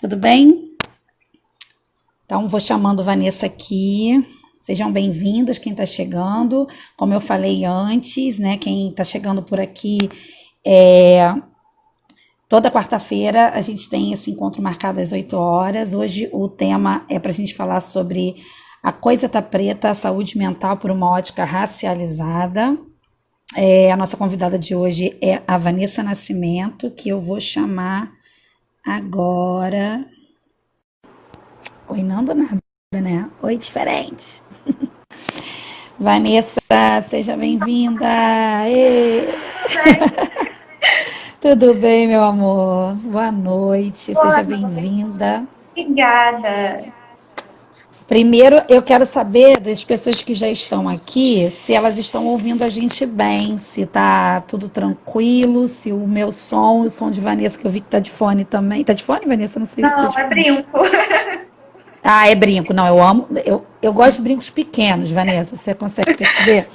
Tudo bem? Então, vou chamando Vanessa aqui. Sejam bem-vindos, quem está chegando. Como eu falei antes, né? Quem está chegando por aqui, é, toda quarta-feira a gente tem esse encontro marcado às 8 horas. Hoje o tema é para a gente falar sobre a coisa tá preta, a saúde mental por uma ótica racializada. A nossa convidada de hoje é a Vanessa Nascimento, que eu vou chamar agora. Oi, não do nada, né? Oi, diferente. Vanessa, seja bem-vinda. Ê! Tudo bem, meu amor? Boa noite, Boa seja noite. bem-vinda. Obrigada. Primeiro, eu quero saber das pessoas que já estão aqui, se elas estão ouvindo a gente bem, se tá tudo tranquilo, se o meu som, o som de Vanessa, que eu vi que tá de fone também. Tá de fone, Vanessa? Não sei se tá Não, de é fone. brinco. Ah, é brinco. Não, eu amo. Eu gosto de brincos pequenos, Vanessa. Você consegue perceber?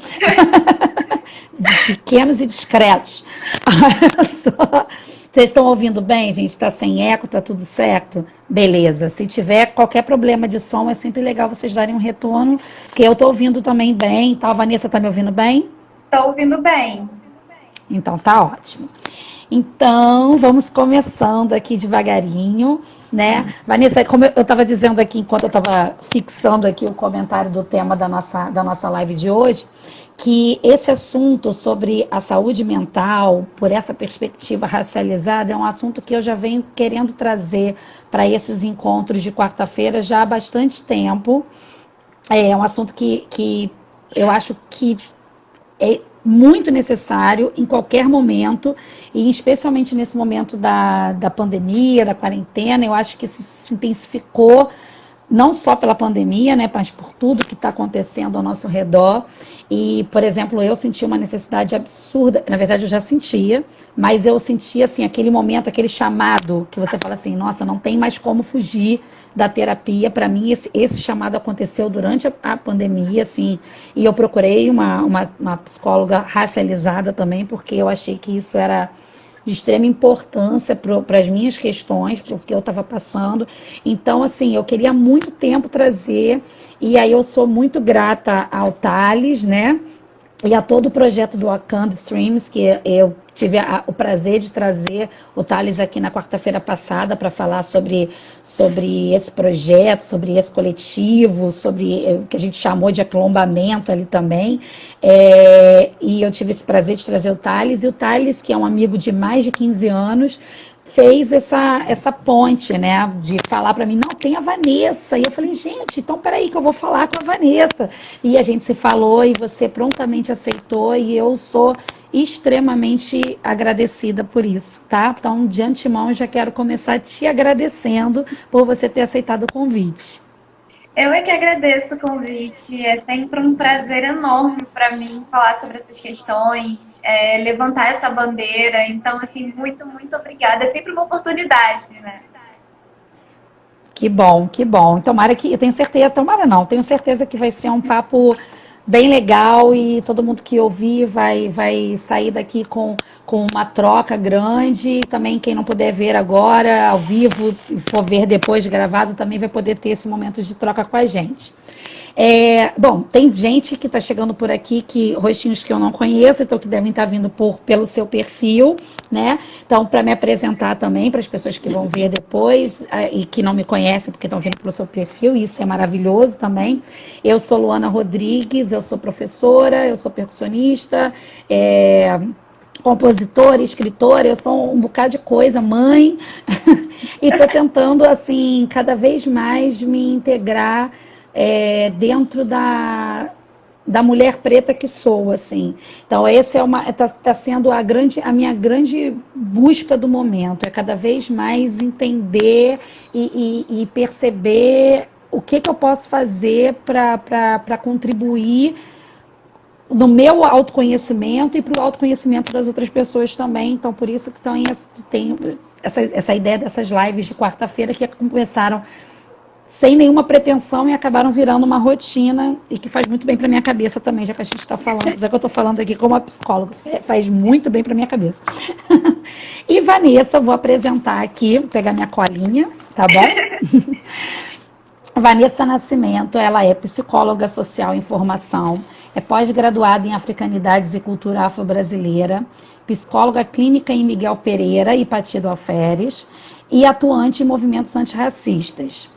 De pequenos e discretos. Olha só. Vocês estão ouvindo bem, gente? Está sem eco, tá tudo certo? Beleza. Se tiver qualquer problema de som, é sempre legal vocês darem um retorno, porque eu estou ouvindo também bem. Tá? A Vanessa está me ouvindo bem? Estou ouvindo bem. Então tá ótimo. Então, vamos começando aqui devagarinho, né? Vanessa, como eu estava dizendo aqui, enquanto eu estava fixando aqui o comentário do tema da nossa live de hoje, que esse assunto sobre a saúde mental, por essa perspectiva racializada, é um assunto que eu já venho querendo trazer para esses encontros de quarta-feira já há bastante tempo. É um assunto que eu acho que é muito necessário em qualquer momento, e especialmente nesse momento da pandemia, da quarentena. Eu acho que isso se intensificou não só pela pandemia, né, mas por tudo que está acontecendo ao nosso redor. E, por exemplo, eu senti uma necessidade absurda, na verdade eu já sentia, mas eu sentia assim, aquele momento, aquele chamado, que você fala assim, nossa, não tem mais como fugir da terapia. Para mim, esse chamado aconteceu durante a pandemia, assim, e eu procurei uma psicóloga racializada também, porque eu achei que isso era de extrema importância para as minhas questões, para o que eu estava passando. Então, assim, eu queria há muito tempo trazer, e aí eu sou muito grata ao Thales, né? E a todo o projeto do Wakanda Streams, que eu tive o prazer de trazer o Thales aqui na quarta-feira passada para falar sobre esse projeto, sobre esse coletivo, sobre o que a gente chamou de aquilombamento ali também. E eu tive esse prazer de trazer o Thales, e o Thales, que é um amigo de mais de 15 anos, fez essa ponte, né, de falar para mim, não, tem a Vanessa. E eu falei, gente, então peraí que eu vou falar com a Vanessa. E a gente se falou e você prontamente aceitou, e eu sou extremamente agradecida por isso, tá? Então, de antemão, eu já quero começar te agradecendo por você ter aceitado o convite. Eu é que agradeço o convite. É sempre um prazer enorme para mim falar sobre essas questões, levantar essa bandeira. Então, assim, muito, muito obrigada. É sempre uma oportunidade, né? Que bom, que bom. Tomara que, eu tenho certeza, tomara não, tenho certeza que vai ser um papo bem legal, e todo mundo que ouvir vai sair daqui com uma troca grande. Também quem não puder ver agora, ao vivo, e for ver depois gravado, também vai poder ter esse momento de troca com a gente. Bom, tem gente que está chegando por aqui, que rostinhos que eu não conheço, então que devem estar vindo pelo seu perfil, né? Então, para me apresentar também para as pessoas que vão ver depois, e que não me conhecem porque estão vindo pelo seu perfil, isso é maravilhoso também. Eu sou Luana Rodrigues, eu sou professora, eu sou percussionista, compositora, escritora, eu sou um bocado de coisa, mãe, e estou tentando, assim, cada vez mais me integrar dentro da mulher preta que sou, assim. Então, essa tá sendo a minha grande busca do momento, é cada vez mais entender e perceber o que eu posso fazer para contribuir no meu autoconhecimento e para o autoconhecimento das outras pessoas também. Então, por isso que tem essa ideia dessas lives de quarta-feira, que começaram sem nenhuma pretensão e acabaram virando uma rotina e que faz muito bem para minha cabeça também, já que a gente está falando, já que eu estou falando aqui como uma psicóloga, faz muito bem para minha cabeça. E Vanessa, vou apresentar aqui, vou pegar minha colinha, tá bom? Vanessa Nascimento, ela é psicóloga social em formação, é pós-graduada em Africanidades e Cultura Afro-Brasileira, psicóloga clínica em Miguel Pereira e Patido Alferes e atuante em movimentos antirracistas.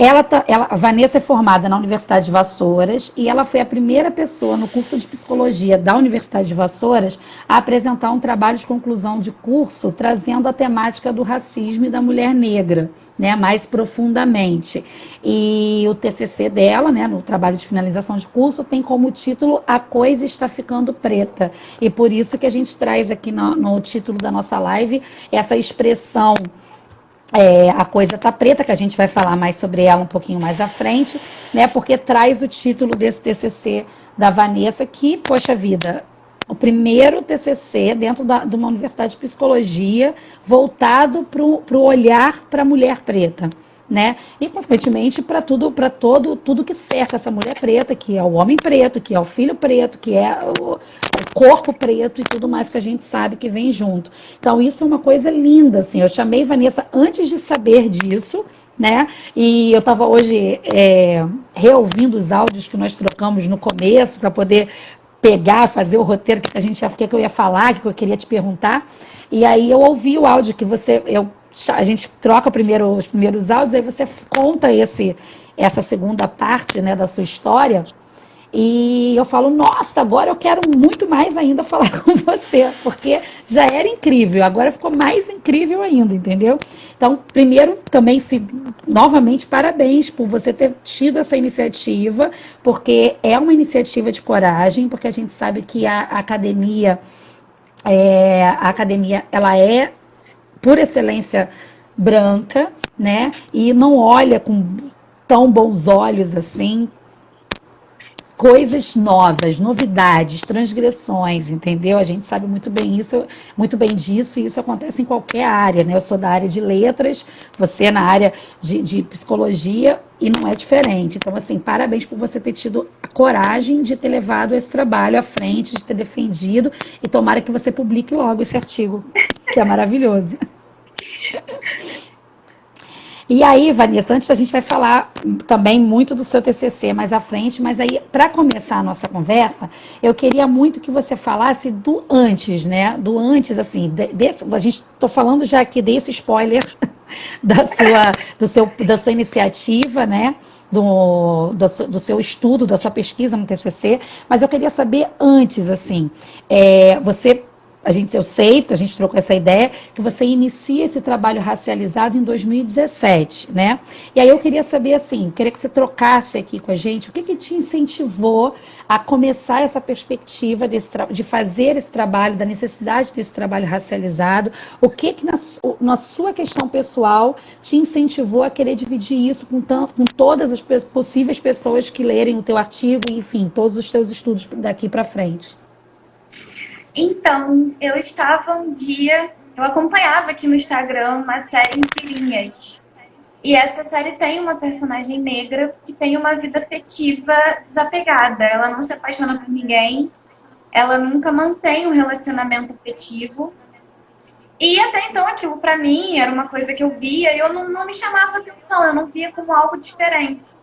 A Vanessa é formada na Universidade de Vassouras e ela foi a primeira pessoa no curso de psicologia da Universidade de Vassouras a apresentar um trabalho de conclusão de curso trazendo a temática do racismo e da mulher negra, né, mais profundamente. E o TCC dela, né, no trabalho de finalização de curso, tem como título A Coisa Está Ficando Preta. E por isso que a gente traz aqui no título da nossa live essa expressão a coisa tá preta, que a gente vai falar mais sobre ela um pouquinho mais à frente, né? Porque traz o título desse TCC da Vanessa, que, poxa vida, o primeiro TCC dentro de uma universidade de psicologia voltado para o olhar para a mulher preta, né? E, consequentemente, para tudo que cerca essa mulher preta, que é o homem preto, que é o filho preto, que é o corpo preto e tudo mais que a gente sabe que vem junto. Então, isso é uma coisa linda, assim. Eu chamei Vanessa antes de saber disso, né? E eu estava hoje reouvindo os áudios que nós trocamos no começo para poder pegar, fazer o roteiro que que eu ia falar, que eu queria te perguntar. E aí eu ouvi o áudio que a gente troca os primeiros áudios, aí você conta essa segunda parte, né, da sua história. E eu falo, nossa, agora eu quero muito mais ainda falar com você, porque já era incrível, agora ficou mais incrível ainda, entendeu? Então, primeiro, também, novamente, parabéns por você ter tido essa iniciativa, porque é uma iniciativa de coragem, porque a gente sabe que a academia, ela é, por excelência, branca, né? E não olha com tão bons olhos assim coisas novas, novidades, transgressões, entendeu? A gente sabe muito bem disso, e isso acontece em qualquer área, né? Eu sou da área de letras, você é na área de psicologia, e não é diferente. Então, assim, parabéns por você ter tido a coragem de ter levado esse trabalho à frente, de ter defendido, e tomara que você publique logo esse artigo, que é maravilhoso. E aí, Vanessa, antes a gente vai falar também muito do seu TCC mais à frente, mas aí, para começar a nossa conversa, eu queria muito que você falasse do antes, né? Do antes, assim, a gente estou falando já aqui desse spoiler da sua iniciativa, do, do seu estudo, da sua pesquisa no TCC, mas eu queria saber antes, assim, eu sei, porque a gente trocou essa ideia, que você inicia esse trabalho racializado em 2017, né? E aí eu queria saber, assim, queria que você trocasse aqui com a gente, o que te incentivou a começar essa perspectiva de fazer esse trabalho, da necessidade desse trabalho racializado, o que na sua questão pessoal te incentivou a querer dividir isso com todas as possíveis pessoas que lerem o teu artigo, e, enfim, todos os teus estudos daqui para frente. Então, eu acompanhava aqui no Instagram uma série em tirinhas. E essa série tem uma personagem negra que tem uma vida afetiva desapegada. Ela não se apaixona por ninguém, ela nunca mantém um relacionamento afetivo. E até então aquilo para mim era uma coisa que eu via e eu não me chamava atenção, eu não via como algo diferente.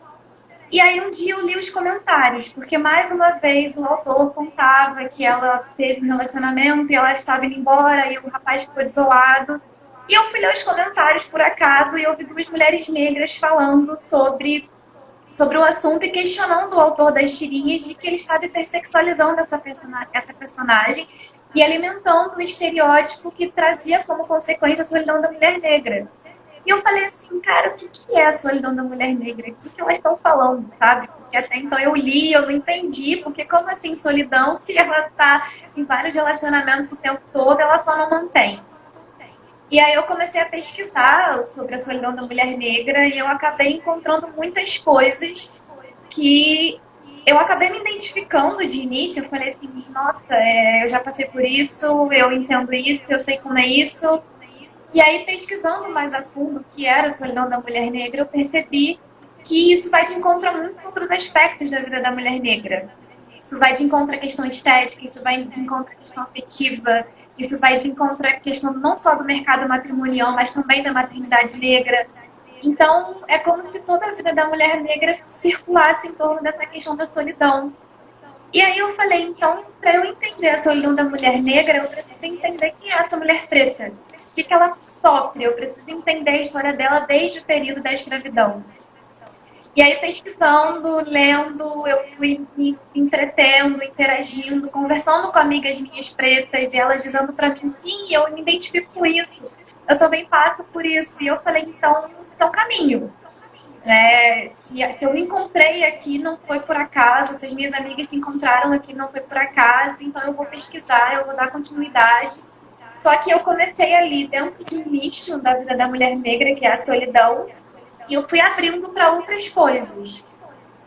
E aí um dia eu li os comentários, porque mais uma vez o autor contava que ela teve um relacionamento e ela estava indo embora e o rapaz ficou desolado. E eu fui ler os comentários por acaso e ouvi duas mulheres negras falando sobre o assunto e questionando o autor das tirinhas de que ele estava hipersexualizando essa personagem e alimentando o estereótipo que trazia como consequência a solidão da mulher negra. E eu falei assim, cara, o que é a solidão da mulher negra? O que elas estão falando, sabe? Porque até então eu li, eu não entendi, porque como assim solidão, se ela está em vários relacionamentos o tempo todo, ela só não mantém. E aí eu comecei a pesquisar sobre a solidão da mulher negra e eu acabei encontrando muitas coisas que eu acabei me identificando de início. Eu falei assim, nossa, eu já passei por isso, eu entendo isso, eu sei como é isso. E aí, pesquisando mais a fundo o que era a solidão da mulher negra, eu percebi que isso vai de encontro a muitos outros aspectos da vida da mulher negra. Isso vai de encontro à questão estética, isso vai de encontro à questão afetiva, isso vai de encontro à questão não só do mercado matrimonial, mas também da maternidade negra. Então, é como se toda a vida da mulher negra circulasse em torno dessa questão da solidão. E aí eu falei, então, para eu entender a solidão da mulher negra, eu preciso entender quem é essa mulher preta. O que ela sofre? Eu preciso entender a história dela desde o período da escravidão. E aí, pesquisando, lendo, eu fui me entretendo, interagindo, conversando com amigas minhas pretas, e elas dizendo para mim, sim, eu me identifico com isso, eu também passo por isso. E eu falei, então caminho. Se eu me encontrei aqui, não foi por acaso, se as minhas amigas se encontraram aqui, não foi por acaso, então eu vou pesquisar, eu vou dar continuidade. Só que eu comecei ali, dentro de um nicho da vida da mulher negra, que é a solidão, e eu fui abrindo para outras coisas.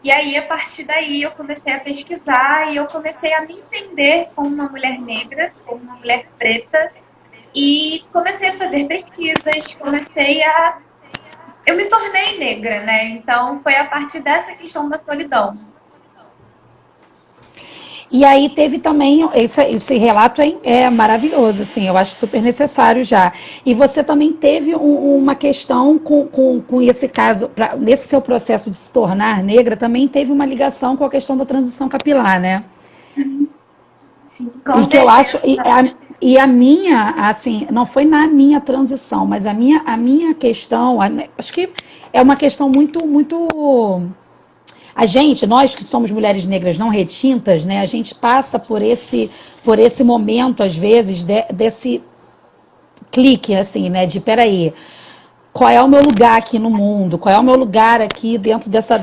E aí, a partir daí, eu comecei a pesquisar e eu comecei a me entender como uma mulher negra, como uma mulher preta, e comecei a fazer pesquisas, eu me tornei negra, né? Então, foi a partir dessa questão da solidão. E aí teve também, esse relato é maravilhoso, assim, eu acho super necessário já. E você também teve uma questão com esse caso, nesse seu processo de se tornar negra, também teve uma ligação com a questão da transição capilar, né? Sim, e que eu acho, e a minha, assim, não foi na minha transição, mas a minha questão, acho que é uma questão muito, muito. Nós que somos mulheres negras não retintas, né, a gente passa por esse momento, às vezes, desse clique, assim, né, de peraí, qual é o meu lugar aqui no mundo, qual é o meu lugar aqui dentro dessa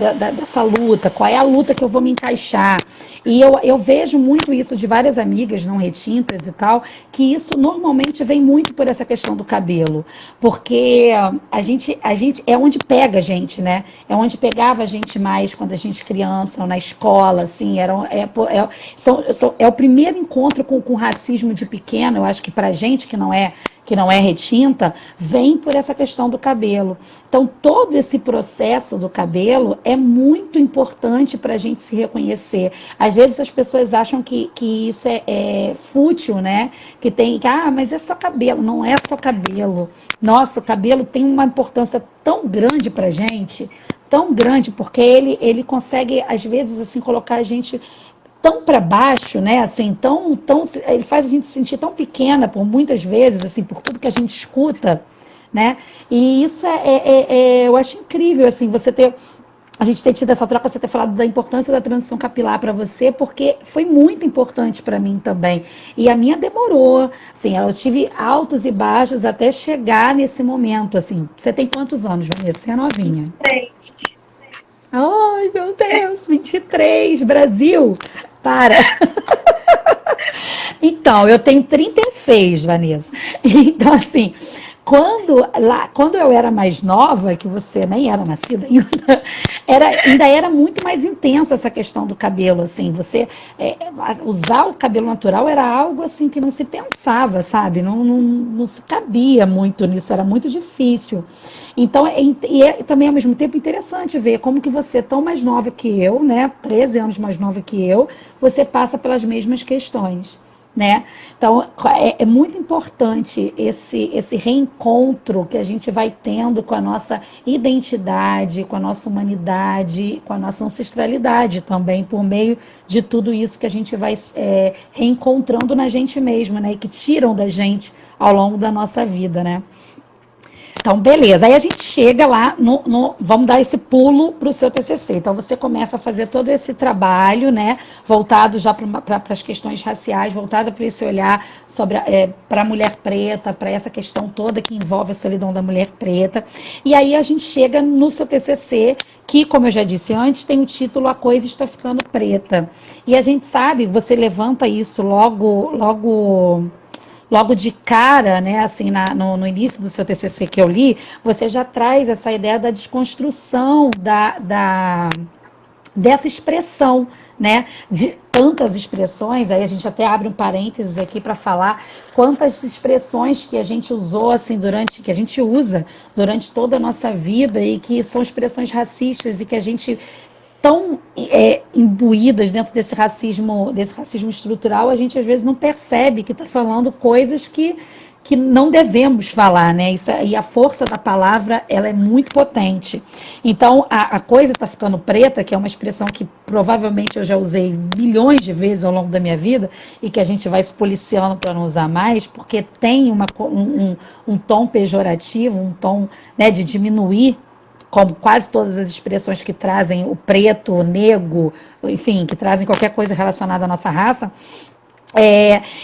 luta, qual é a luta que eu vou me encaixar. E eu vejo muito isso de várias amigas não retintas e tal, que isso normalmente vem muito por essa questão do cabelo, porque a gente é onde pega a gente, né? É onde pegava a gente mais quando a gente criança, ou na escola, assim, é o primeiro encontro com o racismo de pequeno, eu acho que pra gente que não é retinta, vem por essa questão do cabelo. Então, todo esse processo do cabelo é muito importante para a gente se reconhecer. Às vezes as pessoas acham que isso é fútil, né? Mas é só cabelo. Não é só cabelo. Nossa, o cabelo tem uma importância tão grande para a gente, tão grande, porque ele consegue, às vezes, assim, colocar a gente tão para baixo, né? Assim, ele faz a gente se sentir tão pequena por muitas vezes, assim, por tudo que a gente escuta, né? E isso eu acho incrível, assim, a gente ter tido essa troca, você ter falado da importância da transição capilar para você, porque foi muito importante para mim também. E a minha demorou, assim, eu tive altos e baixos até chegar nesse momento, assim. Você tem quantos anos, Vanessa? Você é novinha? 23. Ai, meu Deus, 23, Brasil! Para! Então, eu tenho 36, Vanessa. Então, assim, quando eu era mais nova, que você nem era nascida ainda, ainda era muito mais intensa essa questão do cabelo, assim, usar o cabelo natural era algo, assim, que não se pensava, sabe? Não se cabia muito nisso, era muito difícil. Então, é também, ao mesmo tempo, interessante ver como que você, tão mais nova que eu, né, 13 anos mais nova que eu, você passa pelas mesmas questões, né? Então, é muito importante esse reencontro que a gente vai tendo com a nossa identidade, com a nossa humanidade, com a nossa ancestralidade também, por meio de tudo isso que a gente vai reencontrando na gente mesma, né? E que tiram da gente ao longo da nossa vida, né? Então, beleza. Aí a gente chega lá, vamos dar esse pulo para o seu TCC. Então, você começa a fazer todo esse trabalho, né, voltado já para as questões raciais, voltado para esse olhar para a mulher preta, para essa questão toda que envolve a solidão da mulher preta. E aí a gente chega no seu TCC, que, como eu já disse antes, tem o título A Coisa Está Ficando Preta. E a gente sabe, você levanta isso logo de cara, né, assim, no início do seu TCC que eu li, você já traz essa ideia da desconstrução dessa expressão, né? De tantas expressões, aí a gente até abre um parênteses aqui para falar quantas expressões que a gente usou assim que a gente usa durante toda a nossa vida e que são expressões racistas e que a gente tão imbuídas dentro desse racismo estrutural, a gente às vezes não percebe que está falando coisas que não devemos falar, né? Isso, e a força da palavra, ela é muito potente. Então, a coisa está ficando preta, que é uma expressão que provavelmente eu já usei milhões de vezes ao longo da minha vida e que a gente vai se policiando para não usar mais, porque tem um tom pejorativo, um tom, né, de diminuir, como quase todas as expressões que trazem o preto, o negro, enfim, que trazem qualquer coisa relacionada à nossa raça.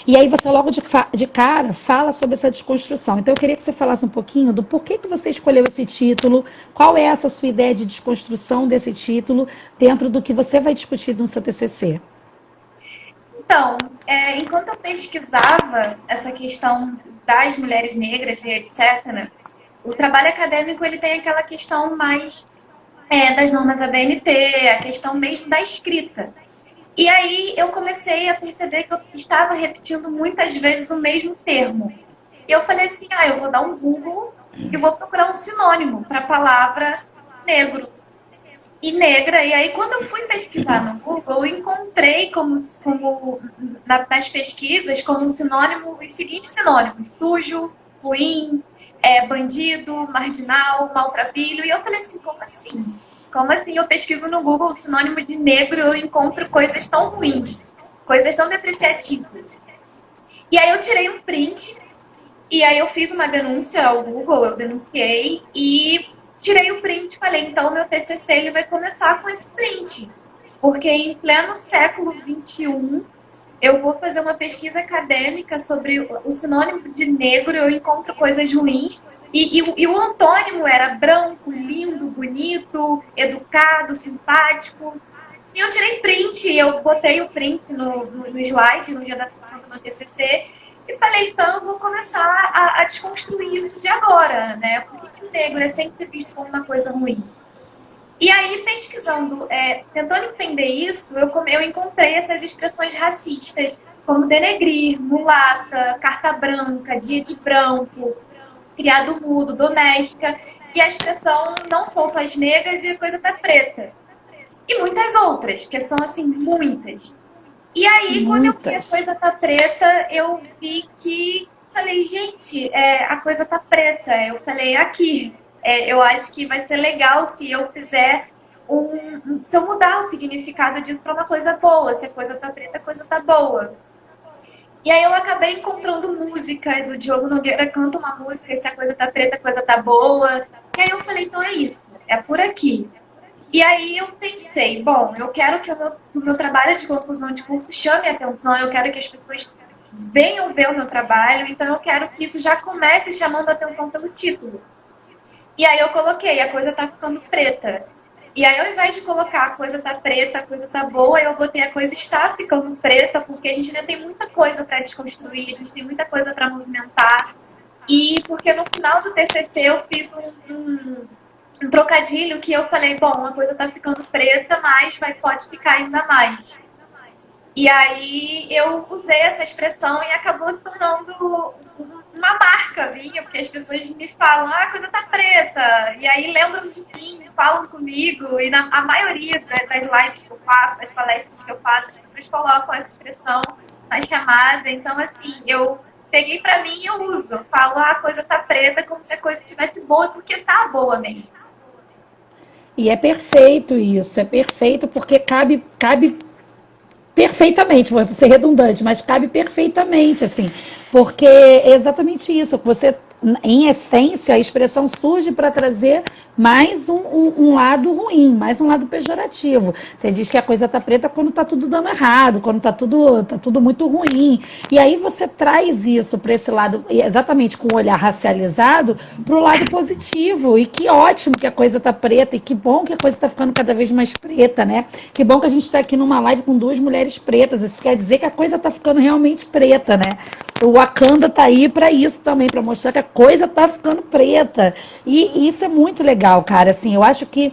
E aí você logo de cara fala sobre essa desconstrução. Então eu queria que você falasse um pouquinho do porquê que você escolheu esse título, qual é essa sua ideia de desconstrução desse título dentro do que você vai discutir no seu TCC. Então, enquanto eu pesquisava essa questão das mulheres negras e etc., o trabalho acadêmico ele tem aquela questão mais das normas da BNT, a questão mesmo da escrita. E aí eu comecei a perceber que eu estava repetindo muitas vezes o mesmo termo. E eu falei assim, eu vou dar um Google e vou procurar um sinônimo para a palavra negro e negra. E aí quando eu fui pesquisar no Google, eu encontrei nas pesquisas como sinônimo os seguintes sinônimos: sujo, ruim, bandido, marginal, maltrapilho. E eu falei assim, como assim? Como assim eu pesquiso no Google o sinônimo de negro e eu encontro coisas tão ruins, coisas tão depreciativas? E aí eu tirei um print, e aí eu fiz uma denúncia ao Google, eu denunciei, e tirei o print e falei, então o meu TCC ele vai começar com esse print. Porque em pleno século XXI, eu vou fazer uma pesquisa acadêmica sobre o sinônimo de negro, eu encontro coisas ruins. E o antônimo era branco, lindo, bonito, educado, simpático. E eu tirei print, eu botei o print no slide, no dia da apresentação do meu TCC, e falei, então eu vou começar a desconstruir isso de agora, né? Por que o negro é sempre visto como uma coisa ruim? E aí, pesquisando, tentando entender isso, eu encontrei essas expressões racistas, como denegrir, mulata, carta branca, dia de branco, criado mudo, doméstica, e a expressão não sou as negras e a coisa tá preta. E muitas outras, porque são assim, muitas. E aí, quando eu vi a coisa tá preta, eu vi que, falei, gente, a coisa tá preta. Eu falei, aqui, eu acho que vai ser legal se eu fizer se eu mudar o significado disso para uma coisa boa. Se a coisa tá preta, a coisa tá boa. E aí eu acabei encontrando músicas, o Diogo Nogueira canta uma música, se a coisa tá preta, a coisa tá boa. E aí eu falei, então é isso, é por aqui. E aí eu pensei, bom, eu quero que o meu trabalho de conclusão de curso chame a atenção, eu quero que as pessoas venham ver o meu trabalho, então eu quero que isso já comece chamando a atenção pelo título. E aí eu coloquei, a coisa tá ficando preta. E aí, ao invés de colocar a coisa tá preta, a coisa tá boa, eu botei a coisa está ficando preta, porque a gente ainda tem muita coisa para desconstruir, a gente tem muita coisa para movimentar. E porque no final do TCC eu fiz um trocadilho que eu falei, bom, a coisa tá ficando preta, mas pode ficar ainda mais. E aí eu usei essa expressão e acabou se tornando uma marca minha, porque as pessoas me falam, a coisa tá preta. E aí lembram de mim, falam comigo, e a maioria das lives que eu faço, das palestras que eu faço, as pessoas colocam essa expressão na chamada. Então, assim, eu peguei pra mim e eu uso. Eu falo, a coisa tá preta, como se a coisa estivesse boa, porque tá boa mesmo. E é perfeito isso, é perfeito porque cabe perfeitamente, vou ser redundante, mas cabe perfeitamente, assim, porque é exatamente isso, você, em essência, a expressão surge para trazer mais um lado ruim, mais um lado pejorativo. Você diz que a coisa tá preta quando tá tudo dando errado, quando tá tudo muito ruim. E aí você traz isso para esse lado, exatamente com o olhar racializado, para o lado positivo. E que ótimo que a coisa tá preta, e que bom que a coisa está ficando cada vez mais preta, né? Que bom que a gente está aqui numa live com duas mulheres pretas. Isso quer dizer que a coisa tá ficando realmente preta, né? O Wakanda tá aí para isso também, para mostrar que a coisa tá ficando preta. E isso é muito legal, cara. Assim, eu acho que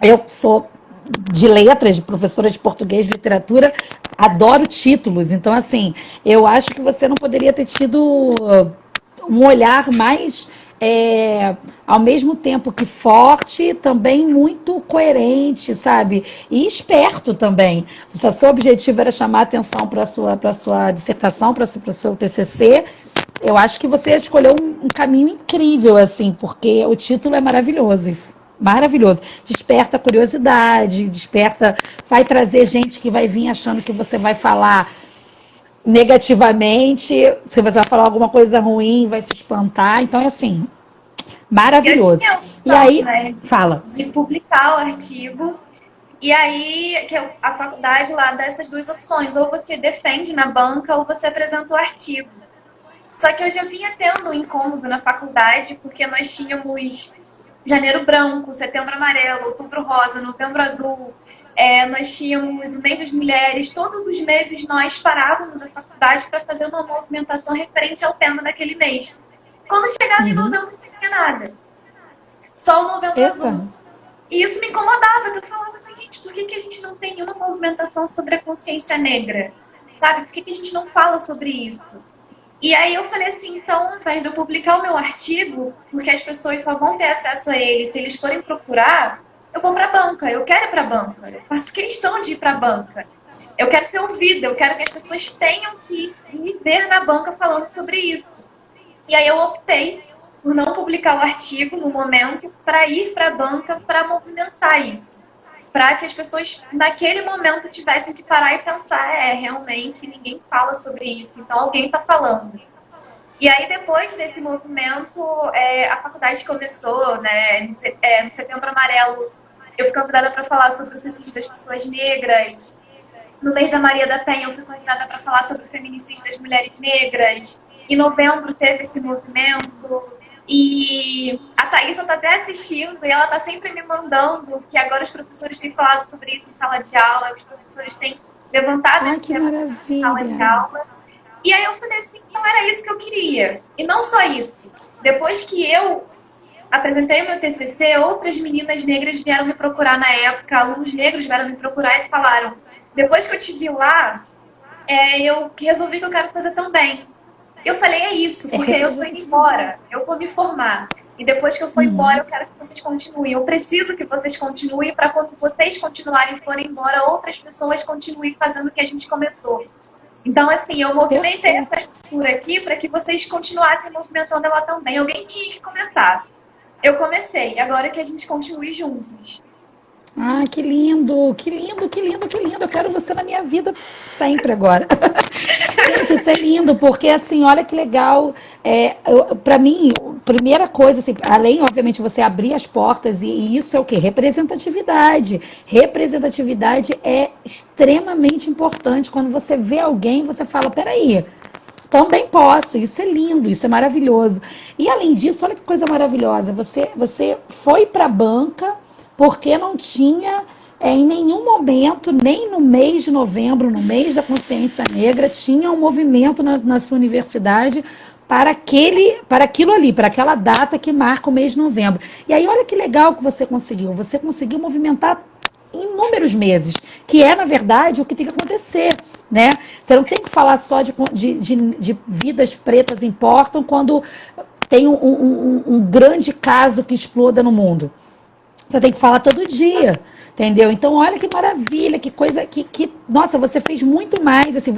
eu sou de letras, de professora de português, de literatura, adoro títulos. Então, assim, eu acho que você não poderia ter tido um olhar mais, ao mesmo tempo que forte, também muito coerente, sabe? E esperto também. Se o seu objetivo era chamar a atenção para sua dissertação, para o seu TCC, eu acho que você escolheu um caminho incrível, assim, porque o título é maravilhoso. Maravilhoso. Desperta curiosidade, desperta, vai trazer gente que vai vir achando que você vai falar negativamente, se você vai falar alguma coisa ruim, vai se espantar. Então, é assim, E eu maravilhoso. tinha a E opção, aí, né, fala. de publicar o artigo. E aí, a faculdade lá dá essas duas opções: ou você defende na banca, ou você apresenta o artigo. Só que eu já vinha tendo um incômodo na faculdade, porque nós tínhamos janeiro branco, setembro amarelo, outubro rosa, novembro azul. Nós tínhamos o mês das mulheres. Todos os meses nós parávamos a faculdade para fazer uma movimentação referente ao tema daquele mês. Quando chegava em Uhum. novembro, não tinha nada. Só o novembro Eita. azul. E isso me incomodava, que eu falava assim, gente, por que a gente não tem nenhuma movimentação sobre a consciência negra? Sabe? Por que a gente não fala sobre isso? E aí eu falei assim, então, ao invés de eu publicar o meu artigo, porque as pessoas só vão ter acesso a ele se eles forem procurar, eu vou para a banca, eu quero ir para a banca, eu faço questão de ir para a banca. Eu quero ser ouvida, eu quero que as pessoas tenham que me ver na banca falando sobre isso. E aí eu optei por não publicar o artigo no momento para ir para a banca para movimentar isso. Para que as pessoas, naquele momento, tivessem que parar e pensar, realmente ninguém fala sobre isso, então alguém está falando. E aí, depois desse movimento, a faculdade começou, né, no Setembro Amarelo, eu fui convidada para falar sobre o suicídio das pessoas negras. No mês da Maria da Penha, eu fui convidada para falar sobre o feminicídio das mulheres negras. Em novembro, teve esse movimento. E a Thaisa está até assistindo e ela está sempre me mandando que agora os professores têm falado sobre isso em sala de aula, os professores têm levantado esse Que tema em sala de maravilha. aula. E aí eu falei assim, não era isso que eu queria. E não só isso. Depois que eu apresentei o meu TCC, outras meninas negras vieram me procurar na época, alunos negros vieram me procurar e falaram, depois que eu te vi lá, eu resolvi que eu quero fazer também. Eu falei, é isso, porque eu tô indo embora, eu vou me formar. E depois que eu for embora, eu quero que vocês continuem. Eu preciso que vocês continuem para quando vocês continuarem e forem embora, outras pessoas continuem fazendo o que a gente começou. Então, assim, eu movimentei essa estrutura aqui para que vocês continuassem movimentando ela também. Alguém tinha que começar. Eu comecei, agora que a gente continue juntos. Ah, que lindo, que lindo, que lindo, que lindo. Eu quero você na minha vida sempre agora. Gente, isso é lindo, porque assim, olha que legal. Para mim, primeira coisa, assim, além, obviamente, você abrir as portas, e isso é o quê? Representatividade. Representatividade é extremamente importante. Quando você vê alguém, você fala, peraí, também posso, isso é lindo, isso é maravilhoso. E além disso, olha que coisa maravilhosa, você foi para a banca porque não tinha em nenhum momento, nem no mês de novembro, no mês da consciência negra, tinha um movimento na sua universidade para aquilo ali, para aquela data que marca o mês de novembro. E aí olha que legal que você conseguiu movimentar em inúmeros meses, que é, na verdade, o que tem que acontecer, né? Você não tem que falar só de vidas pretas importam quando tem um grande caso que exploda no mundo. Você tem que falar todo dia, entendeu? Então, olha que maravilha, que coisa, nossa, você fez muito mais, assim,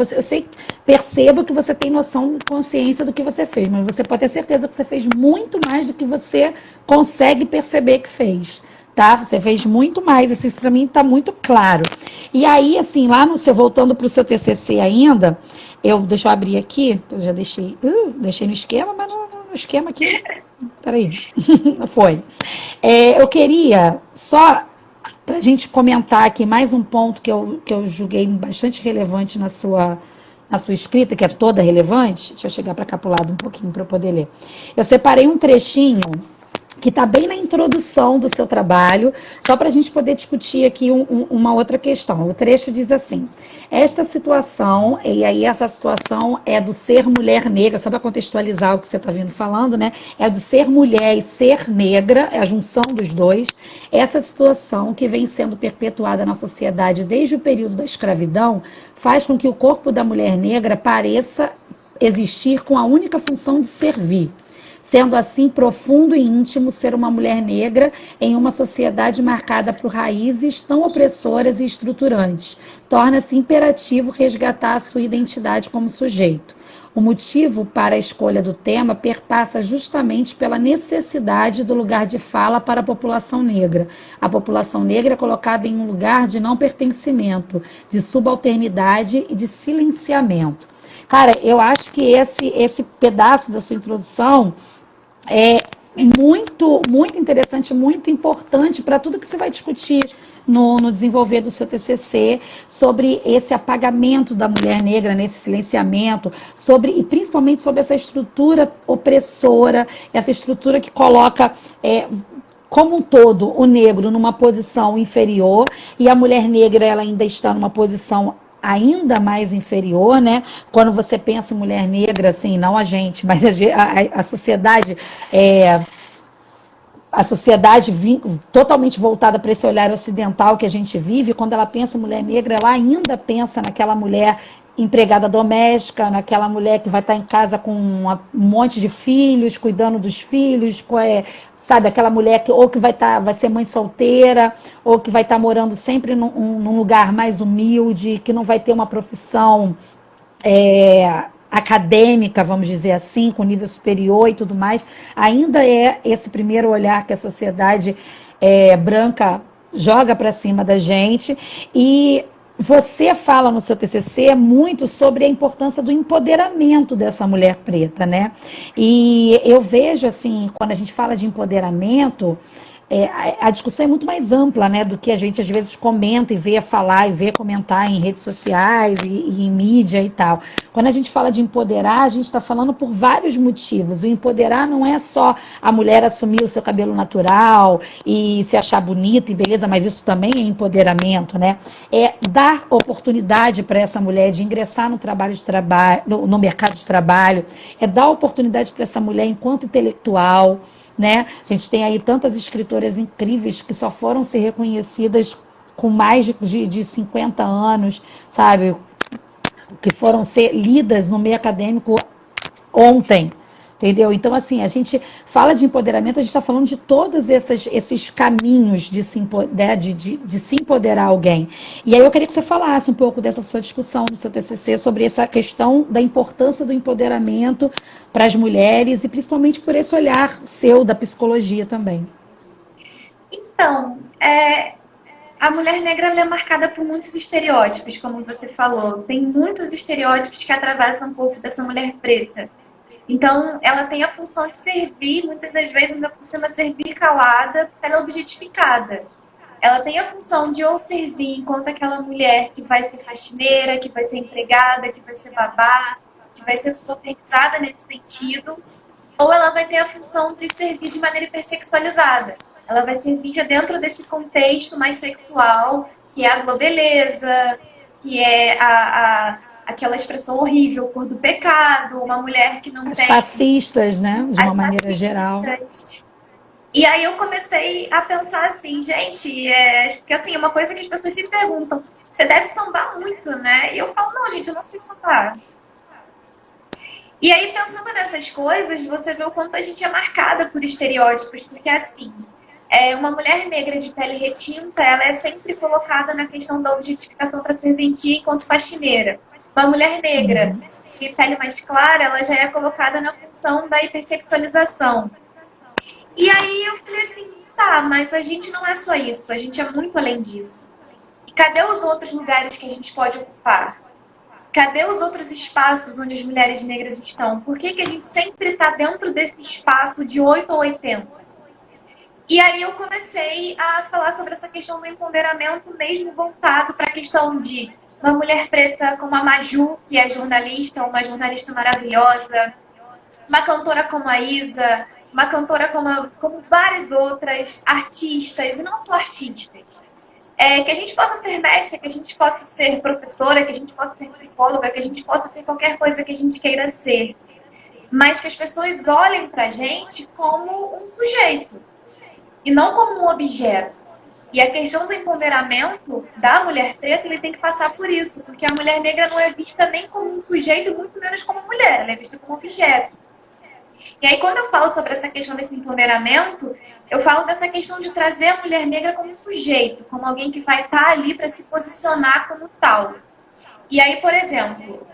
percebo que você tem noção, consciência do que você fez, mas você pode ter certeza que você fez muito mais do que você consegue perceber que fez. Tá? Você fez muito mais, isso para mim está muito claro. E aí, assim, voltando para o seu TCC ainda, deixa eu abrir aqui, eu já deixei no esquema, mas no esquema aqui, peraí, foi. Eu queria só, para a gente comentar aqui mais um ponto que eu julguei bastante relevante na sua escrita, que é toda relevante, deixa eu chegar para cá para o lado um pouquinho para eu poder ler. Eu separei um trechinho que está bem na introdução do seu trabalho, só para a gente poder discutir aqui uma outra questão. O trecho diz assim: esta situação, e aí essa situação é do ser mulher negra, só para contextualizar o que você está vindo falando, né? É do ser mulher e ser negra, é a junção dos dois. Essa situação que vem sendo perpetuada na sociedade desde o período da escravidão faz com que o corpo da mulher negra pareça existir com a única função de servir, sendo assim profundo e íntimo ser uma mulher negra em uma sociedade marcada por raízes tão opressoras e estruturantes. Torna-se imperativo resgatar a sua identidade como sujeito. O motivo para a escolha do tema perpassa justamente pela necessidade do lugar de fala para a população negra. A população negra é colocada em um lugar de não pertencimento, de subalternidade e de silenciamento. Cara, eu acho que esse pedaço da sua introdução é muito, muito interessante, muito importante para tudo que você vai discutir no desenvolver do seu TCC, sobre esse apagamento da mulher negra, nesse silenciamento, e principalmente sobre essa estrutura opressora, essa estrutura que coloca como um todo o negro numa posição inferior, e a mulher negra ela ainda está numa posição ainda mais inferior, né? Quando você pensa em mulher negra, assim, não a gente, mas a sociedade totalmente voltada para esse olhar ocidental que a gente vive. Quando ela pensa em mulher negra, ela ainda pensa naquela mulher empregada doméstica, naquela mulher que vai estar em casa com um monte de filhos, cuidando dos filhos, sabe, aquela mulher que ou que vai ser mãe solteira, ou que vai estar morando sempre num lugar mais humilde, que não vai ter uma profissão acadêmica, vamos dizer assim, com nível superior e tudo mais. Ainda é esse primeiro olhar que a sociedade branca joga para cima da gente. E você fala no seu TCC muito sobre a importância do empoderamento dessa mulher preta, né? E eu vejo, assim, quando a gente fala de empoderamento, a discussão é muito mais ampla, né, do que a gente às vezes comenta e vê falar e vê comentar em redes sociais e em mídia e tal. Quando a gente fala de empoderar, a gente está falando por vários motivos. O empoderar não é só a mulher assumir o seu cabelo natural e se achar bonita e beleza, mas isso também é empoderamento, né? É dar oportunidade para essa mulher de ingressar no mercado de trabalho, é dar oportunidade para essa mulher enquanto intelectual, né? A gente tem aí tantas escritoras incríveis que só foram ser reconhecidas com mais de 50 anos, sabe? Que foram ser lidas no meio acadêmico ontem, entendeu? Então, assim, a gente fala de empoderamento, a gente está falando de todos esses caminhos de se empoderar alguém. E aí eu queria que você falasse um pouco dessa sua discussão do seu TCC sobre essa questão da importância do empoderamento para as mulheres e principalmente por esse olhar seu da psicologia também. Então, a mulher negra ela é marcada por muitos estereótipos, como você falou. Tem muitos estereótipos que atravessam um pouco dessa mulher preta. Então, ela tem a função de servir, muitas das vezes, ainda por cima, servir calada, ela é objetificada. Ela tem a função de ou servir enquanto aquela mulher que vai ser faxineira, que vai ser empregada, que vai ser babá, que vai ser subalternizada nesse sentido, ou ela vai ter a função de servir de maneira hipersexualizada. Ela vai servir já dentro desse contexto mais sexual, que é a globeleza, que é aquela expressão horrível, cor do pecado, uma mulher que não As tem... fascistas, né? De uma maneira geral. E aí eu comecei a pensar assim, gente, porque assim, é uma coisa que as pessoas se perguntam, você deve sambar muito, né? E eu falo, não, gente, eu não sei sambar. E aí, pensando nessas coisas, você vê o quanto a gente é marcada por estereótipos, porque assim, uma mulher negra de pele retinta, ela é sempre colocada na questão da objetificação para serventia enquanto faxineira. Uma mulher negra de pele mais clara, ela já é colocada na função da hipersexualização. E aí eu falei assim, tá, mas a gente não é só isso, a gente é muito além disso. E cadê os outros lugares que a gente pode ocupar? Cadê os outros espaços onde as mulheres negras estão? Por que a gente sempre está dentro desse espaço de 8 ou 80? E aí eu comecei a falar sobre essa questão do empoderamento mesmo voltado para a questão de uma mulher preta como a Maju, que é jornalista, uma jornalista maravilhosa, uma cantora como a Isa, uma cantora como várias outras, artistas, e não só artistas. Que a gente possa ser médica, que a gente possa ser professora, que a gente possa ser psicóloga, que a gente possa ser qualquer coisa que a gente queira ser. Mas que as pessoas olhem pra gente como um sujeito e não como um objeto. E a questão do empoderamento da mulher preta, ele tem que passar por isso, porque a mulher negra não é vista nem como um sujeito, muito menos como mulher, ela é vista como objeto. E aí, quando eu falo sobre essa questão desse empoderamento, eu falo dessa questão de trazer a mulher negra como sujeito, como alguém que vai estar ali para se posicionar como tal. E aí, por exemplo,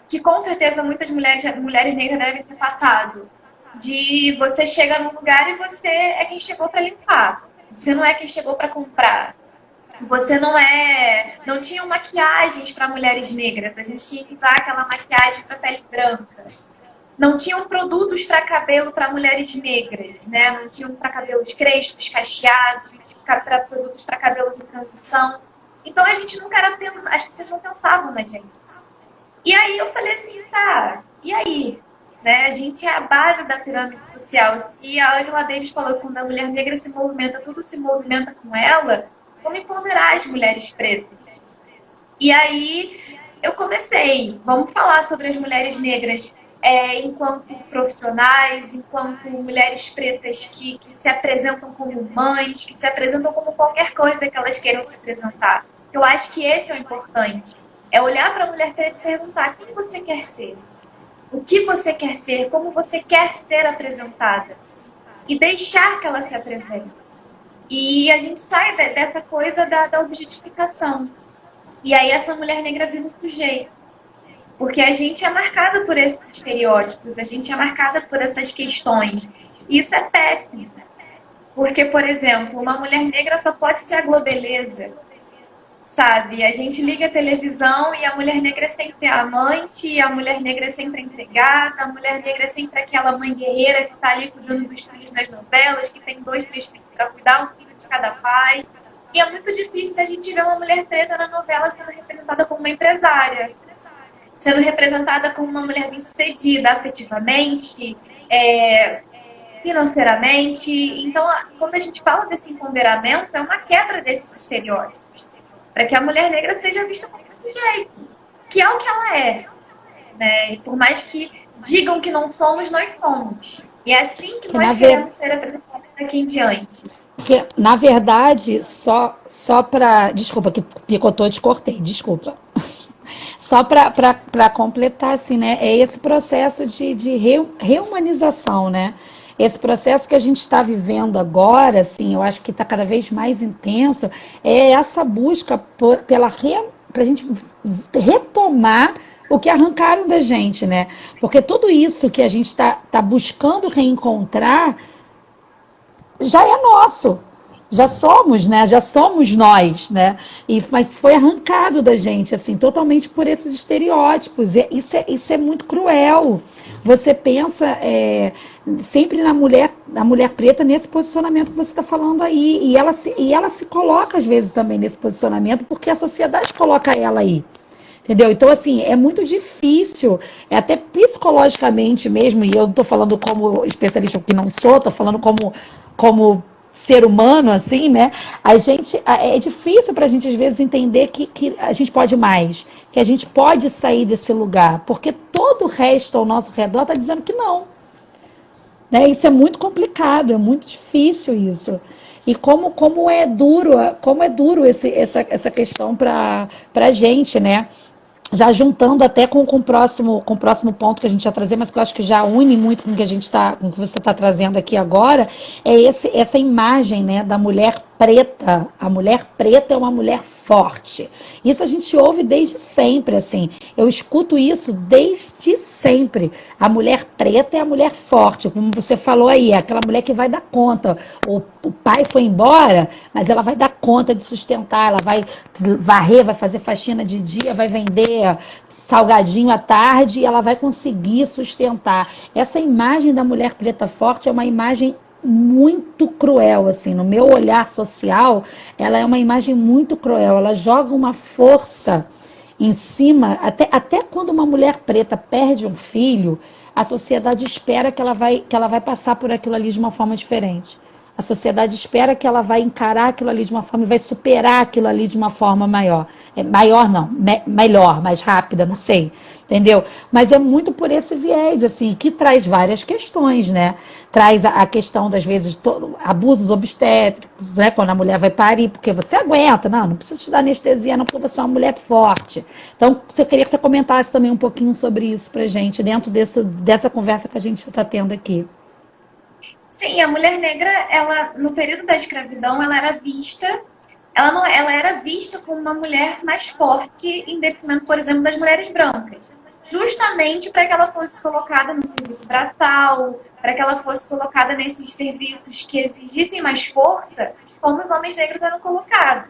que com certeza muitas mulheres negras devem ter passado, de você chega num lugar e você é quem chegou para limpar, você não é quem chegou para comprar. Você não tinha maquiagens para mulheres negras, a gente tinha que usar aquela maquiagem para pele branca. Não tinham produtos para cabelo para mulheres negras, né? Não tinham para cabelos crespos, cacheados, para produtos para cabelos em transição. Então a gente nunca era as pessoas não pensavam na gente. E aí eu falei assim, tá, e aí? Né? A gente é a base da pirâmide social. Se a Angela Davis falou que quando a mulher negra se movimenta, tudo se movimenta com ela, vamos empoderar as mulheres pretas. E aí eu comecei, vamos falar sobre as mulheres negras enquanto profissionais, enquanto mulheres pretas que se apresentam como mães, que se apresentam como qualquer coisa que elas queiram se apresentar. Eu acho que esse é o importante. É olhar para a mulher preta e perguntar quem você quer ser, o que você quer ser, como você quer ser apresentada. E deixar que ela se apresente. E a gente sai dessa coisa da objetificação. E aí essa mulher negra vira um sujeito. Porque a gente é marcada por esses estereótipos, a gente é marcada por essas questões. E isso é péssimo. Porque, por exemplo, uma mulher negra só pode ser a globeleza, sabe? A gente liga a televisão e a mulher negra é sempre a amante, a mulher negra é sempre a empregada, a mulher negra é sempre aquela mãe guerreira que está ali cuidando dos filhos nas novelas, que tem 2, 3 filhos para cuidar, um filho de cada pai. E é muito difícil a gente ver uma mulher preta na novela sendo representada como uma empresária, sendo representada como uma mulher bem-sucedida afetivamente, financeiramente. Então, quando a gente fala desse empoderamento, é uma quebra desses estereótipos, para que a mulher negra seja vista como um sujeito, que é o que ela é. Né? E por mais que digam que não somos, nós somos. E é assim que nós queremos ser apresentados daqui em diante. Porque, na verdade, só para... Desculpa, que picotou, te cortei, desculpa. Só para completar, assim, né? É esse processo de reumanização, né? Esse processo que a gente está vivendo agora, assim, eu acho que está cada vez mais intenso, é essa busca para a gente retomar o que arrancaram da gente, né? Porque tudo isso que a gente tá buscando reencontrar já é nosso. Já somos, né? Já somos nós, né? Mas foi arrancado da gente, assim, totalmente por esses estereótipos. Isso é muito cruel. Você pensa sempre na mulher preta nesse posicionamento que você está falando aí. E ela se coloca, às vezes, também nesse posicionamento, porque a sociedade coloca ela aí. Entendeu? Então, assim, é muito difícil, até psicologicamente mesmo, e eu não estou falando como especialista, que não sou, estou falando como ser humano, assim, né? É difícil para a gente, às vezes, entender que a gente pode mais, que a gente pode sair desse lugar, porque todo o resto ao nosso redor está dizendo que não. Né? Isso é muito complicado, é muito difícil isso. E como é duro essa questão para a gente, né? Já juntando até com o próximo ponto que a gente ia trazer, mas que eu acho que já une muito com o que com o que você está trazendo aqui agora, essa imagem, né, da mulher preta. A mulher preta é uma mulher forte. Isso a gente ouve desde sempre, assim. Eu escuto isso desde sempre. A mulher preta é a mulher forte, como você falou aí, é aquela mulher que vai dar conta. O pai foi embora, mas ela vai dar conta de sustentar, ela vai varrer, vai fazer faxina de dia, vai vender salgadinho à tarde e ela vai conseguir sustentar. Essa imagem da mulher preta forte é uma imagem muito cruel, assim, no meu olhar social, ela é uma imagem muito cruel, ela joga uma força em cima, até quando uma mulher preta perde um filho, a sociedade espera que ela vai passar por aquilo ali de uma forma diferente. A sociedade espera que ela vai encarar aquilo ali de uma forma e vai superar aquilo ali de uma forma maior. Maior não, melhor, mais rápida, não sei. Entendeu? Mas é muito por esse viés, assim, que traz várias questões, né? Traz a questão, das vezes, abusos obstétricos, né? Quando a mulher vai parir, porque você aguenta, não precisa te dar anestesia, não, porque você é uma mulher forte. Então, eu queria que você comentasse também um pouquinho sobre isso pra gente, dentro dessa conversa que a gente está tendo aqui. Sim, a mulher negra, ela no período da escravidão, ela era vista como uma mulher mais forte em detrimento, por exemplo, das mulheres brancas. Justamente para que ela fosse colocada no serviço braçal, para que ela fosse colocada nesses serviços que exigissem mais força, como os homens negros eram colocados.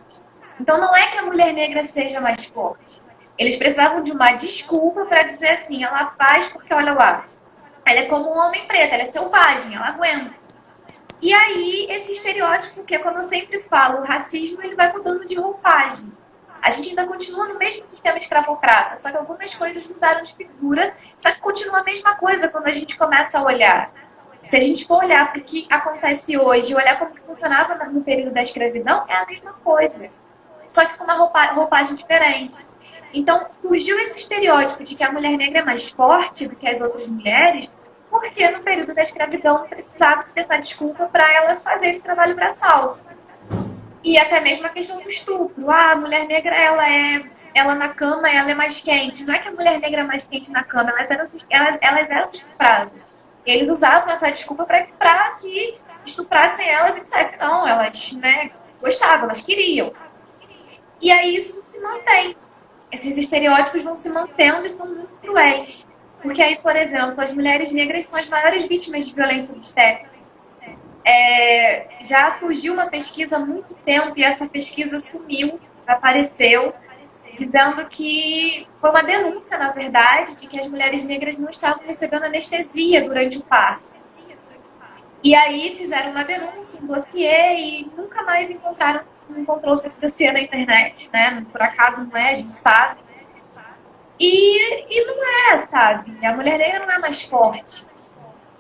Então não é que a mulher negra seja mais forte. Eles precisavam de uma desculpa para dizer assim, ela faz porque, olha lá, ela é como um homem preto, ela é selvagem, ela aguenta. E aí, esse estereótipo, que é como eu sempre falo, o racismo, ele vai mudando de roupagem. A gente ainda continua no mesmo sistema escravocrata, só que algumas coisas mudaram de figura, só que continua a mesma coisa quando a gente começa a olhar. Se a gente for olhar para o que acontece hoje, olhar como funcionava no período da escravidão, é a mesma coisa, só que com uma roupagem diferente. Então, surgiu esse estereótipo de que a mulher negra é mais forte do que as outras mulheres, porque no período da escravidão precisava se ter desculpa para ela fazer esse trabalho braçal. E até mesmo a questão do estupro. Ah, a mulher negra, ela na cama, ela é mais quente. Não é que a mulher negra é mais quente na cama, elas eram estupradas. Eles usavam essa desculpa para que estuprassem elas e dissessem, não, elas, né, gostavam, elas queriam. E aí isso se mantém. Esses estereótipos vão se mantendo e são muito cruéis. Porque aí, por exemplo, as mulheres negras são as maiores vítimas de violência obstétrica. Já surgiu uma pesquisa há muito tempo e essa pesquisa sumiu, apareceu, dizendo que foi uma denúncia, na verdade, de que as mulheres negras não estavam recebendo anestesia durante o parto. E aí fizeram uma denúncia, um dossiê e nunca mais encontrou-se esse dossiê na internet, né? Por acaso não é, a gente sabe. E não é, sabe? A mulher negra não é mais forte.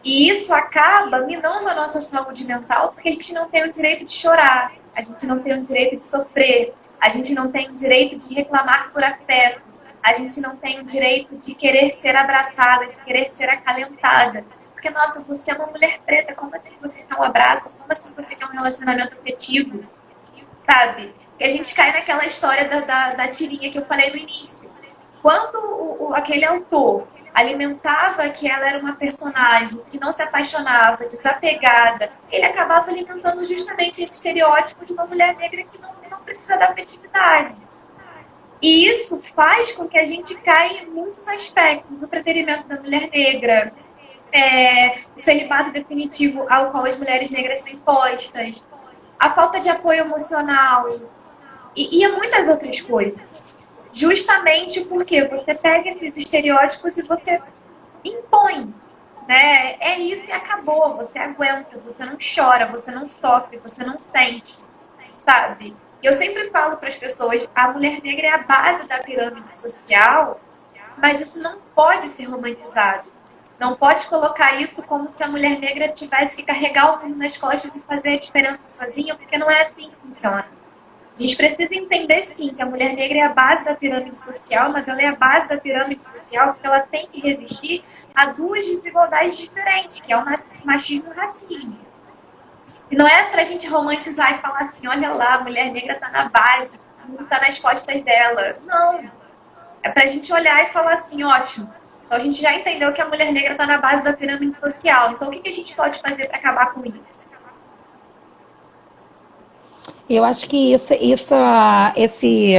E isso acaba minando a nossa saúde mental, porque a gente não tem o direito de chorar, a gente não tem o direito de sofrer, a gente não tem o direito de reclamar por afeto, a gente não tem o direito de querer ser abraçada, de querer ser acalentada. Porque, nossa, você é uma mulher preta, como assim você quer um abraço? Como assim você quer um relacionamento afetivo? Sabe? E a gente cai naquela história da tirinha que eu falei no início. Quando aquele autor alimentava que ela era uma personagem que não se apaixonava, desapegada, ele acabava alimentando justamente esse estereótipo de uma mulher negra que não precisa da afetividade. E isso faz com que a gente caia em muitos aspectos. O preferimento da mulher negra, o celibato definitivo ao qual as mulheres negras são impostas, a falta de apoio emocional e muitas outras coisas. Justamente porque você pega esses estereótipos e você impõe, né? É isso e acabou. Você aguenta, você não chora, você não sofre, você não sente, sabe? Eu sempre falo para as pessoas, a mulher negra é a base da pirâmide social, mas isso não pode ser romantizado. Não pode colocar isso como se a mulher negra tivesse que carregar o mundo nas costas e fazer a diferença sozinha, porque não é assim que funciona. A gente precisa entender, sim, que a mulher negra é a base da pirâmide social, mas ela é a base da pirâmide social porque ela tem que resistir a duas desigualdades diferentes, que é o machismo e o racismo. E não é pra gente romantizar e falar assim, olha lá, a mulher negra tá na base, o mundo tá nas costas dela. Não. É pra gente olhar e falar assim, ótimo, então a gente já entendeu que a mulher negra tá na base da pirâmide social. Então o que a gente pode fazer para acabar com isso? Eu acho que esse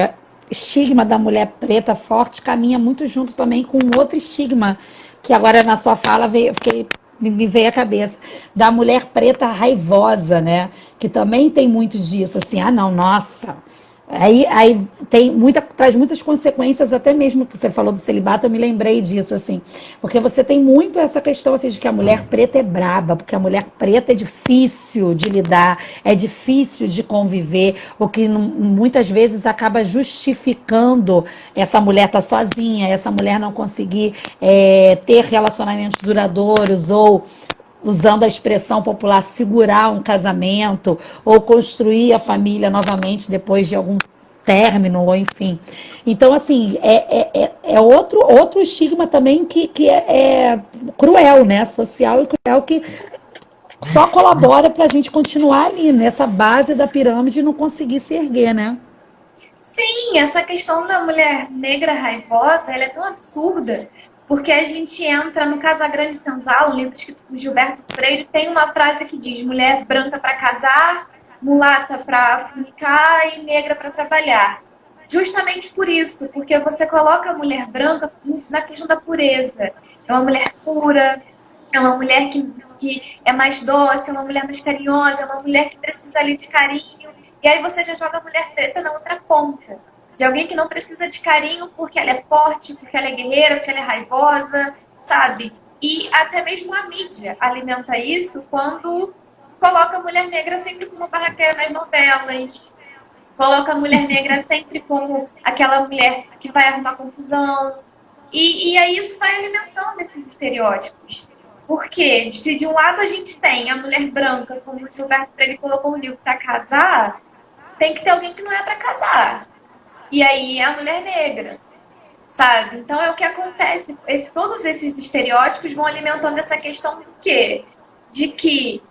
estigma da mulher preta forte caminha muito junto também com outro estigma, que agora na sua fala me veio à cabeça, da mulher preta raivosa, né? Que também tem muito disso, assim, ah não, nossa, Aí traz muitas consequências, até mesmo que você falou do celibato, eu me lembrei disso, assim. Porque você tem muito essa questão assim, de que a mulher preta é braba, porque a mulher preta é difícil de lidar, é difícil de conviver, o que muitas vezes acaba justificando essa mulher estar sozinha, essa mulher não conseguir ter relacionamentos duradouros ou usando a expressão popular, segurar um casamento ou construir a família novamente depois de algum término, ou enfim. Então, assim, é outro estigma também que é cruel, né? Social e cruel, que só colabora para a gente continuar ali nessa base da pirâmide e não conseguir se erguer, né? Sim, essa questão da mulher negra raivosa, ela é tão absurda, porque a gente entra no Casagrande Senzala, o livro escrito por Gilberto Freire, tem uma frase que diz: mulher branca para casar, mulata para fornicar e negra para trabalhar. Justamente por isso, porque você coloca a mulher branca na questão da pureza. É uma mulher pura, é uma mulher que é mais dócil, é uma mulher mais carinhosa, é uma mulher que precisa ali de carinho. E aí você já joga a mulher preta na outra ponta. De alguém que não precisa de carinho porque ela é forte, porque ela é guerreira, porque ela é raivosa, sabe? E até mesmo a mídia alimenta isso quando coloca a mulher negra sempre como barraqueira nas novelas, coloca a mulher negra sempre como aquela mulher que vai arrumar confusão. E aí isso vai alimentando esses estereótipos. Porque se de um lado a gente tem a mulher branca, como o Gilberto Freire colocou no livro, para casar, tem que ter alguém que não é para casar. E aí é a mulher negra, sabe? Então é o que acontece. Todos esses estereótipos vão alimentando essa questão do quê? De que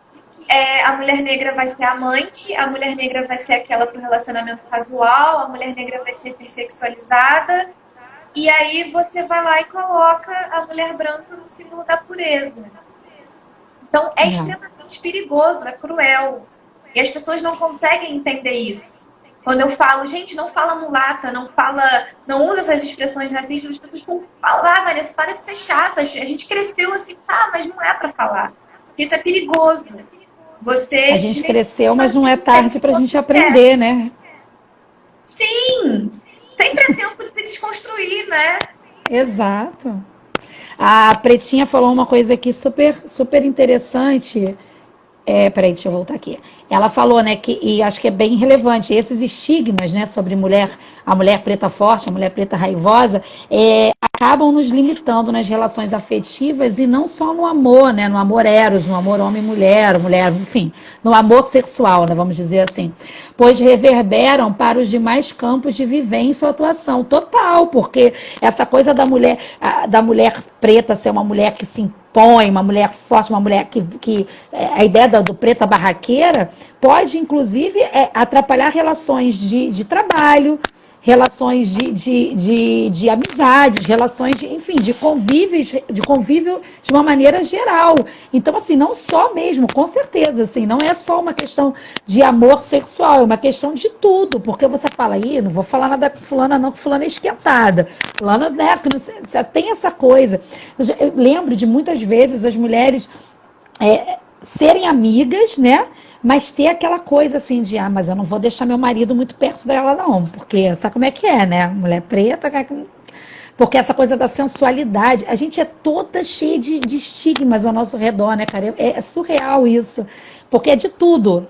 a mulher negra vai ser amante, a mulher negra vai ser aquela para o relacionamento casual, a mulher negra vai ser hipersexualizada, e aí você vai lá e coloca a mulher branca no símbolo da pureza. Então é extremamente perigoso, é cruel. E as pessoas não conseguem entender isso. Quando eu falo, gente, não fala mulata, não usa essas expressões racistas, as pessoas vão falar, Vanessa, para de ser chata, a gente cresceu assim, tá, mas não é para falar. Porque isso é perigoso. A Você gente cresceu, deslegitima mas não é quem tarde para a gente aprender, né? Sim! Sempre é tempo de se desconstruir, né? Exato. A Pretinha falou uma coisa aqui super, super interessante. Peraí, deixa eu voltar aqui. Ela falou, né, e acho que é bem relevante, esses estigmas, né, sobre a mulher preta forte, a mulher preta raivosa, acabam nos limitando nas relações afetivas e não só no amor, né, no amor eros, no amor homem-mulher, mulher, enfim, no amor sexual, né, vamos dizer assim, pois reverberam para os demais campos de vivência ou atuação, total, porque essa coisa da mulher preta ser uma mulher que se impõe, uma mulher forte, uma mulher que a ideia do preta barraqueira pode, inclusive, atrapalhar relações de trabalho, relações de amizades, relações enfim, de convívio de uma maneira geral. Então, assim, não só mesmo, com certeza, assim, não é só uma questão de amor sexual, é uma questão de tudo, porque você fala aí, não vou falar nada com fulana não, que fulana é esquentada, fulana, né, já tem essa coisa. Eu lembro de muitas vezes as mulheres serem amigas, né? Mas ter aquela coisa assim de, mas eu não vou deixar meu marido muito perto dela, não, porque sabe como é que é, né? Mulher preta, porque essa coisa da sensualidade, a gente é toda cheia de estigmas ao nosso redor, né, cara? É surreal isso, porque é de tudo.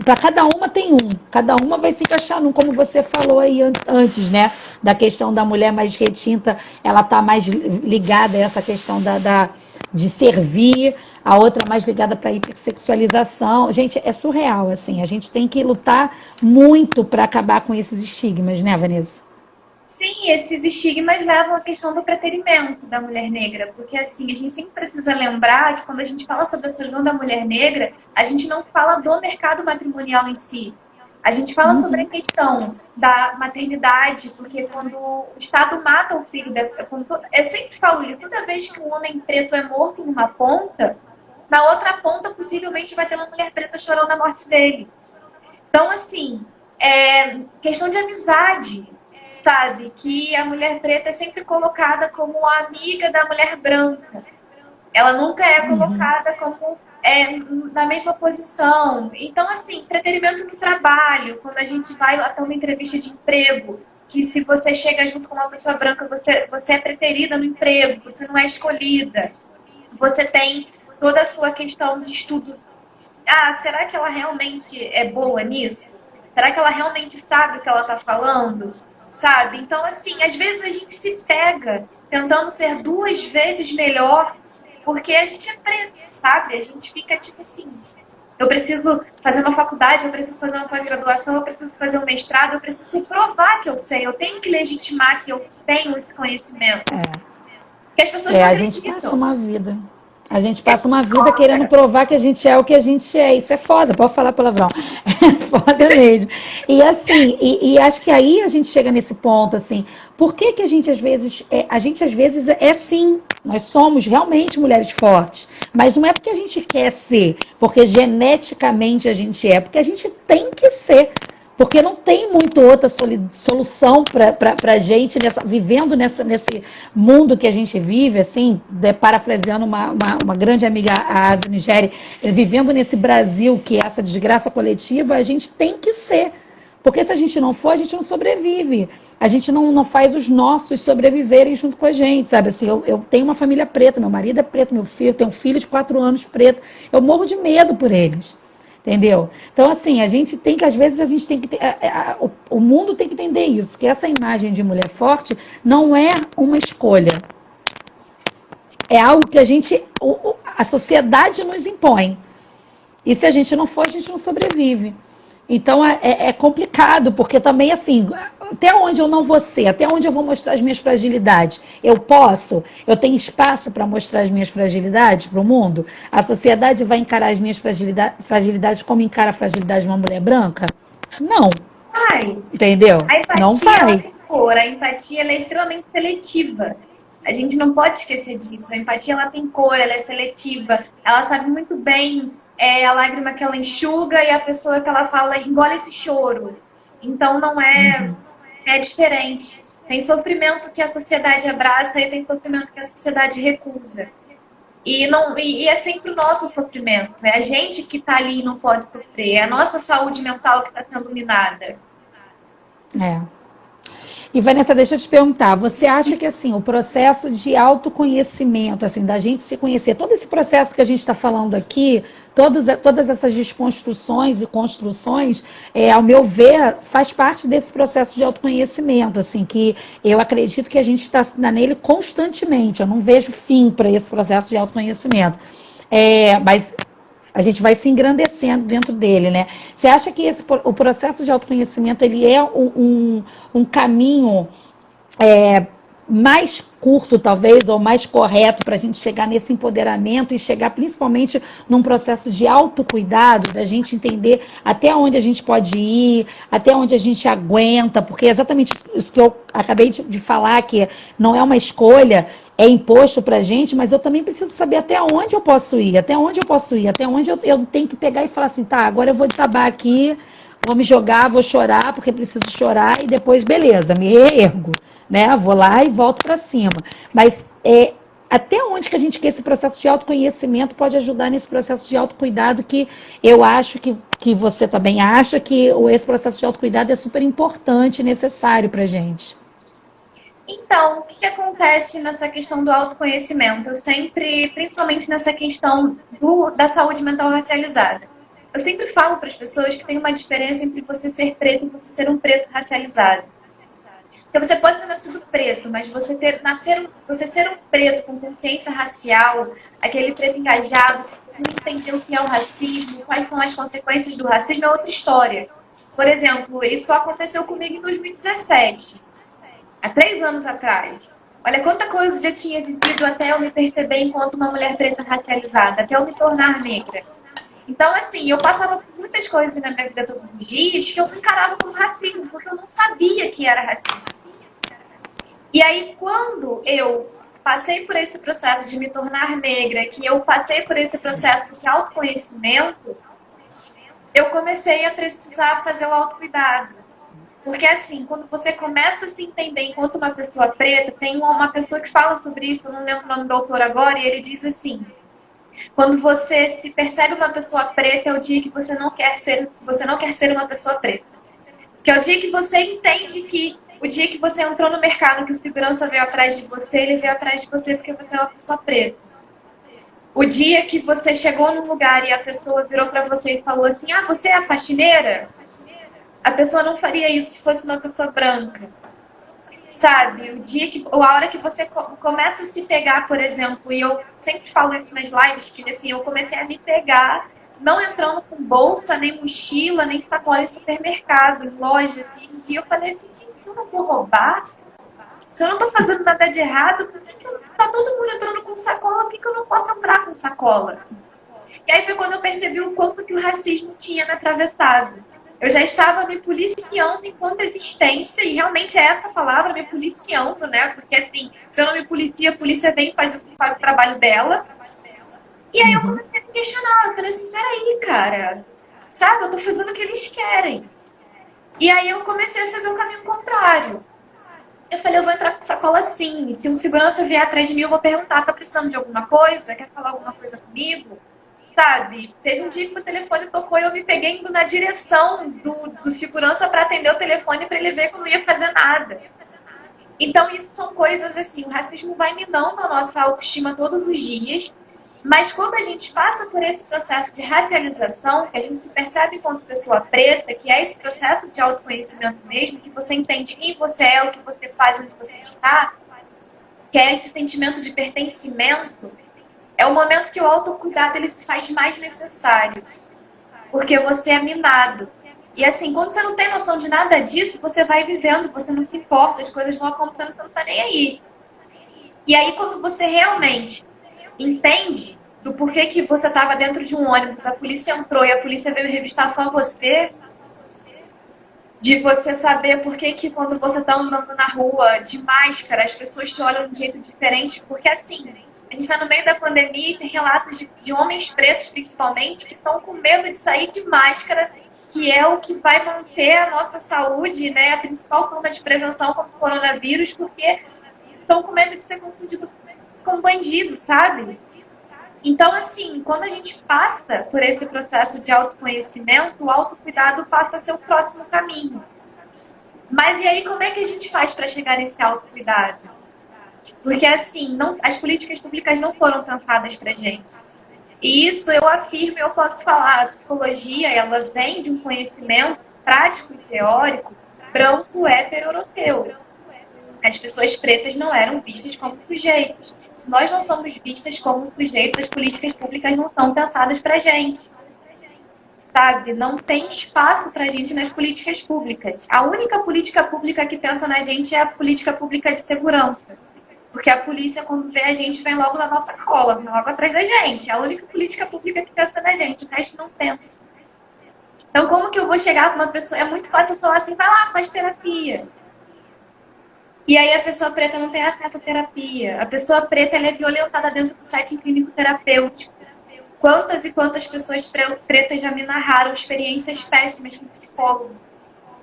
Para cada uma tem cada uma vai se encaixar num, como você falou aí antes, né? Da questão da mulher mais retinta, ela tá mais ligada a essa questão de servir, a outra mais ligada para a hipersexualização. Gente, é surreal, assim. A gente tem que lutar muito para acabar com esses estigmas, né, Vanessa? Sim, esses estigmas levam à questão do preterimento da mulher negra, porque assim, a gente sempre precisa lembrar que quando a gente fala sobre a solidão da mulher negra, a gente não fala do mercado matrimonial em si. A gente fala sobre a questão da maternidade, porque quando o Estado mata o filho dessa. Eu sempre falo isso, toda vez que um homem preto é morto numa ponta, na outra ponta possivelmente vai ter uma mulher preta chorando a morte dele. Então, assim, questão de amizade, sabe? Que a mulher preta é sempre colocada como a amiga da mulher branca. Ela nunca é colocada como na mesma posição. Então, assim, entretenimento no trabalho, quando a gente vai até uma entrevista de emprego, que se você chega junto com uma pessoa branca, você é preterida no emprego, você não é escolhida. Você tem toda a sua questão de estudo. Ah, será que ela realmente é boa nisso? Será que ela realmente sabe o que ela está falando? Sabe? Então, assim, às vezes a gente se pega tentando ser 2 vezes melhor porque a gente é preto, sabe? A gente fica tipo assim, eu preciso fazer uma faculdade, eu preciso fazer uma pós-graduação, eu preciso fazer um mestrado, eu preciso provar que eu sei, eu tenho que legitimar que eu tenho esse conhecimento. Porque as pessoas não A gente passa acreditam. uma vida. A gente passa uma vida querendo provar que a gente é o que a gente é. Isso é foda, pode falar palavrão. É foda mesmo. E assim, acho que aí a gente chega nesse ponto, assim, por que que a gente às vezes é sim, nós somos realmente mulheres fortes, mas não é porque a gente quer ser, porque geneticamente a gente é, porque a gente tem que ser. Porque não tem muito outra solução para a gente vivendo nesse mundo que a gente vive, assim, parafraseando uma grande amiga, a Asa Nigeri, vivendo nesse Brasil que é essa desgraça coletiva, a gente tem que ser. Porque se a gente não for, a gente não sobrevive. A gente não faz os nossos sobreviverem junto com a gente, sabe? Assim, eu tenho uma família preta, meu marido é preto, meu filho, tenho um filho de 4 anos preto. Eu morro de medo por eles. Entendeu? Então, assim, a gente tem que, às vezes, a gente tem que ter, o mundo tem que entender isso, que essa imagem de mulher forte não é uma escolha. É algo que a sociedade nos impõe. E se a gente não for, a gente não sobrevive. Então é complicado, porque também assim, até onde eu não vou ser, até onde eu vou mostrar as minhas fragilidades? Eu tenho espaço para mostrar as minhas fragilidades para o mundo? A sociedade vai encarar as minhas fragilidades como encara a fragilidade de uma mulher branca? Não. Vai. Entendeu? A Não empatia, ela vai. tem cor. A empatia, ela é extremamente seletiva. A gente não pode esquecer disso. A empatia, ela tem cor, ela é seletiva. Ela sabe muito bem a lágrima que ela enxuga e a pessoa que ela fala, engole esse choro. Então, não é diferente. Tem sofrimento que a sociedade abraça e tem sofrimento que a sociedade recusa. E é sempre o nosso sofrimento. É a gente que está ali e não pode sofrer. É a nossa saúde mental que está sendo minada. É. E Vanessa, deixa eu te perguntar, você acha que assim, o processo de autoconhecimento, assim, da gente se conhecer, todo esse processo que a gente está falando aqui, todas essas desconstruções e construções, ao meu ver, faz parte desse processo de autoconhecimento, assim, que eu acredito que a gente está nele constantemente, eu não vejo fim para esse processo de autoconhecimento. Mas a gente vai se engrandecendo dentro dele, né? Você acha que o processo de autoconhecimento ele é um caminho mais curto, talvez, ou mais correto para a gente chegar nesse empoderamento e chegar principalmente num processo de autocuidado, da gente entender até onde a gente pode ir, até onde a gente aguenta, porque é exatamente isso que eu acabei de falar, que não é uma escolha, é imposto para a gente, mas eu também preciso saber até onde eu posso ir, até onde eu posso ir, até onde eu tenho que pegar e falar assim, tá, agora eu vou desabar aqui, vou me jogar, vou chorar, porque preciso chorar, e depois, beleza, me reergo, né? Vou lá e volto para cima. Mas até onde que a gente quer esse processo de autoconhecimento pode ajudar nesse processo de autocuidado que eu acho que você também acha que esse processo de autocuidado é super importante e necessário para a gente. Então, o que acontece nessa questão do autoconhecimento? Eu sempre, principalmente nessa questão da saúde mental racializada, eu sempre falo para as pessoas que tem uma diferença entre você ser preto e você ser um preto racializado. Porque você pode ter nascido preto, mas você ser um preto com consciência racial, aquele preto engajado, que entender o que é o racismo, quais são as consequências do racismo, é outra história. Por exemplo, isso aconteceu comigo em 2017. Há 3 anos atrás. Olha quanta coisa já tinha vivido até eu me perceber enquanto uma mulher preta racializada, até eu me tornar negra. Então, assim, eu passava por muitas coisas na minha vida todos os dias que eu não encarava como racismo, porque eu não sabia que era racismo. E aí, quando eu passei por esse processo de me tornar negra, que eu passei por esse processo de autoconhecimento, eu comecei a precisar fazer o autocuidado. Porque assim, quando você começa a se entender enquanto uma pessoa preta, tem uma pessoa que fala sobre isso, eu não lembro o nome do autor agora, e ele diz assim, Quando você se percebe uma pessoa preta, é o dia que você não quer ser uma pessoa preta. Que é o dia que você entende que o dia que você entrou no mercado, que o segurança veio atrás de você, ele veio atrás de você porque você é uma pessoa preta. O dia que você chegou num lugar e a pessoa virou para você e falou assim: ah, você é a faxineira? A pessoa não faria isso se fosse uma pessoa branca. Sabe? O dia que, ou a hora que você começa a se pegar, por exemplo, e eu sempre falo isso nas lives, que assim, eu comecei a me pegar não entrando com bolsa, nem mochila, nem sacola em supermercado, em loja, assim. Um dia eu falei assim, gente, se eu não vou roubar, se eu não tô fazendo nada de errado, por que tá todo mundo entrando com sacola, por que eu não posso entrar com sacola? E aí foi quando eu percebi o quanto que o racismo tinha me atravessado. Eu já estava me policiando enquanto existência, e realmente é essa palavra, me policiando, né? Porque assim, se eu não me policia, a polícia vem e faz o trabalho dela. E aí eu comecei a me questionar, eu falei assim, peraí, cara, sabe, eu tô fazendo o que eles querem. E aí eu comecei a fazer o caminho contrário. Eu falei, eu vou entrar com sacola sim. Se um segurança vier atrás de mim, eu vou perguntar, tá precisando de alguma coisa? Quer falar alguma coisa comigo? Sabe? Teve um dia que o telefone tocou e eu me peguei indo na direção do segurança para atender o telefone para ele ver que eu não ia fazer nada. Então, isso são coisas assim, o racismo vai minando a nossa autoestima todos os dias, mas quando a gente passa por esse processo de racialização, que a gente se percebe enquanto pessoa preta, que é esse processo de autoconhecimento mesmo, que você entende quem você é, o que você faz, onde você está, que é esse sentimento de pertencimento, é o momento que o autocuidado ele se faz mais necessário, porque você é minado. E assim, quando você não tem noção de nada disso, você vai vivendo, você não se importa, as coisas vão acontecendo, você não tá nem aí. E aí, quando você realmente entende do porquê que você estava dentro de um ônibus, a polícia entrou e a polícia veio revistar só você, de você saber por que que quando você está andando na rua de máscara, as pessoas te olham de um jeito diferente, porque assim, a gente está no meio da pandemia e tem relatos de homens pretos, principalmente, que estão com medo de sair de máscara, que é o que vai manter a nossa saúde, né, a principal forma de prevenção contra o coronavírus, porque estão com medo de ser confundido com bandido, sabe? Então, assim, quando a gente passa por esse processo de autoconhecimento, o autocuidado passa a ser o próximo caminho. Mas e aí, como é que a gente faz para chegar nesse autocuidado? Porque, assim, as políticas públicas não foram pensadas para gente. E isso eu afirmo e eu posso falar. A psicologia, ela vem de um conhecimento prático e teórico branco, hétero, europeu. As pessoas pretas não eram vistas como sujeitos. Se nós não somos vistas como sujeitos, as políticas públicas não são pensadas para a gente. Sabe? Não tem espaço para a gente nas políticas públicas. A única política pública que pensa na gente é a política pública de segurança. Porque a polícia, quando vê a gente, vem logo na nossa cola, vem logo atrás da gente. É a única política pública que pensa na gente, o resto não pensa. Então, como que eu vou chegar com uma pessoa? É muito fácil falar assim, vai lá, faz terapia. E aí a pessoa preta não tem acesso à terapia. A pessoa preta ela é violentada dentro do setting clínico terapêutico. Quantas e quantas pessoas pretas já me narraram experiências péssimas com psicólogo?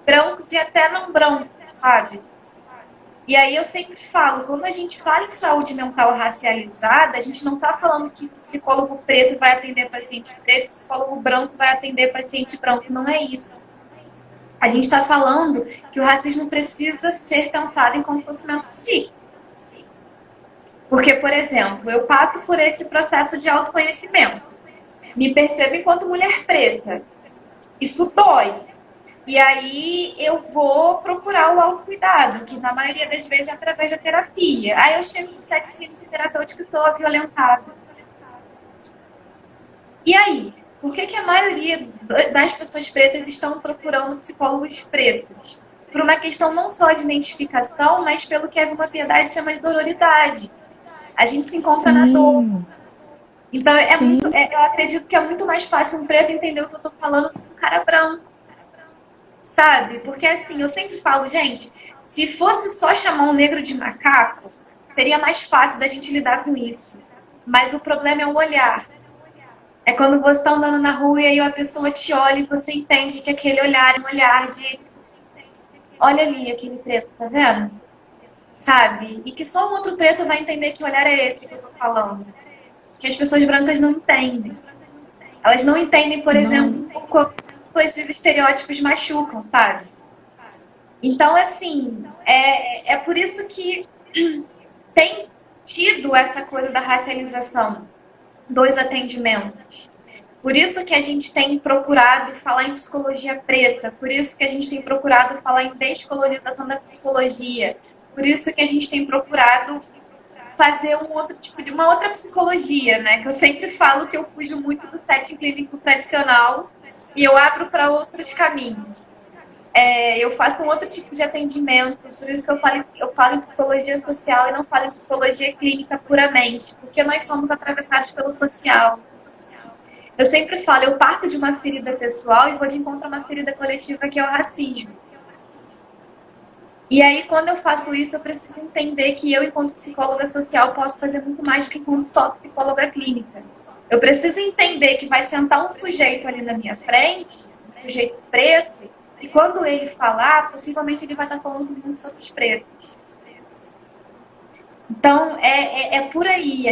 Brancos e até não brancos, sabe? E aí eu sempre falo, quando a gente fala em saúde mental racializada, a gente não está falando que psicólogo preto vai atender paciente preto, psicólogo branco vai atender paciente branco. Não é isso. A gente está falando que o racismo precisa ser pensado em comportamento psíquico. Porque, por exemplo, eu passo por esse processo de autoconhecimento. Me percebo enquanto mulher preta. Isso dói. E aí eu vou procurar o autocuidado, que na maioria das vezes é através da terapia. Aí eu chego no sexo clínico terapêutico e estou violentada. E aí? Por que a maioria das pessoas pretas estão procurando psicólogos pretos? Por uma questão não só de identificação, mas pelo que a Uma Piedade chama de dororidade. A gente se encontra na dor. Então, eu acredito que é muito mais fácil um preto entender o que eu estou falando do que um cara branco. Sabe? Porque assim, eu sempre falo, gente, se fosse só chamar um negro de macaco, seria mais fácil da gente lidar com isso. Mas o problema é o olhar. É quando você está andando na rua e aí a pessoa te olha e você entende que aquele olhar é um olhar de... Olha ali aquele preto, tá vendo? Sabe? E que só um outro preto vai entender que olhar é esse que eu tô falando. que as pessoas brancas não entendem. Elas não entendem, por exemplo, como esses estereótipos machucam, sabe? Então, assim, é por isso que tem tido essa coisa da racialização dos atendimentos. Por isso que a gente tem procurado falar em psicologia preta, por isso que a gente tem procurado falar em descolonização da psicologia, por isso que a gente tem procurado fazer um outro tipo de uma outra psicologia, né? Que eu sempre falo que eu fujo muito do setting clínico tradicional e eu abro para outros caminhos. Eu faço um outro tipo de atendimento, por isso que eu falo em psicologia social e não falo em psicologia clínica puramente, porque nós somos atravessados pelo social. Eu sempre falo, eu parto de uma ferida pessoal e vou de encontro a uma ferida coletiva que é o racismo. E aí, quando eu faço isso, eu preciso entender que eu, enquanto psicóloga social, posso fazer muito mais do que enquanto só psicóloga clínica. Eu preciso entender que vai sentar um sujeito ali na minha frente, um sujeito preto, e quando ele falar, possivelmente ele vai estar falando muito sobre os pretos. Então, é por aí.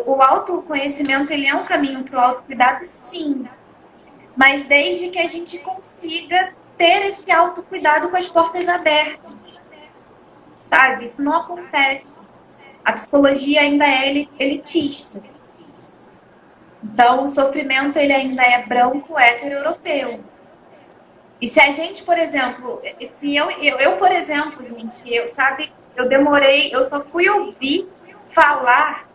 O autoconhecimento, ele é um caminho para o autocuidado, sim. Mas desde que a gente consiga ter esse autocuidado com as portas abertas. Sabe? Isso não acontece. A psicologia ainda é elitista. Então, o sofrimento, ele ainda é branco, hétero, europeu. E se a gente, por exemplo, se eu por exemplo, gente, eu só fui ouvir falar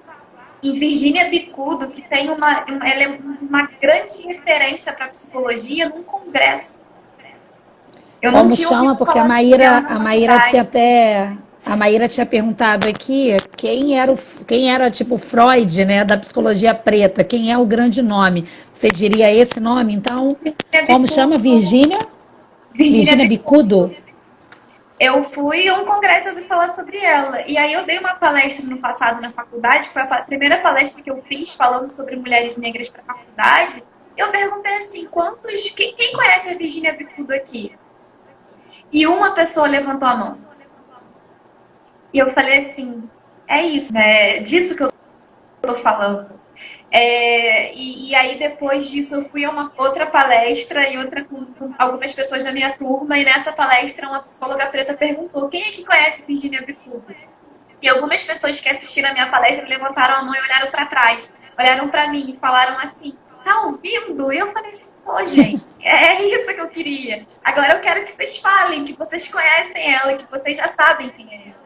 em Virginia Bicudo, que tem ela é uma grande referência para psicologia, num congresso. Eu não Como tinha chama? ouvido Porque falar A Maíra tinha perguntado aqui quem era tipo Freud, né, da psicologia preta, quem é o grande nome? Você diria esse nome? Então, como chama? Virginia Virginia Bicudo? Eu fui a um congresso e ouvi falar sobre ela. E aí eu dei uma palestra no passado na faculdade, foi a primeira palestra que eu fiz falando sobre mulheres negras para a faculdade. Eu perguntei assim, quem conhece a Virginia Bicudo aqui? E uma pessoa levantou a mão. E eu falei assim, é isso, né? Disso que eu tô falando. E aí, depois disso, eu fui a uma outra palestra e outra com algumas pessoas da minha turma. E nessa palestra, uma psicóloga preta perguntou: quem é que conhece Virginia Bicudo? E algumas pessoas que assistiram a minha palestra levantaram a mão e olharam para trás, olharam para mim e falaram assim: tá ouvindo? E eu falei assim: pô, gente, é isso que eu queria. Agora eu quero que vocês falem, que vocês conhecem ela, que vocês já sabem quem é ela.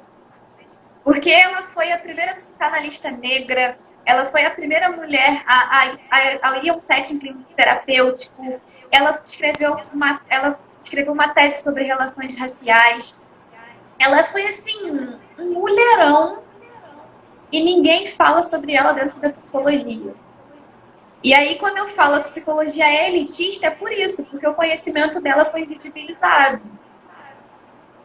Porque ela foi a primeira psicanalista negra, ela foi a primeira mulher a ir a um setting clínico terapêutico, ela escreveu uma tese sobre relações raciais. Ela foi, assim, um mulherão e ninguém fala sobre ela dentro da psicologia. E aí, quando eu falo que psicologia é elitista, é por isso, porque o conhecimento dela foi invisibilizado.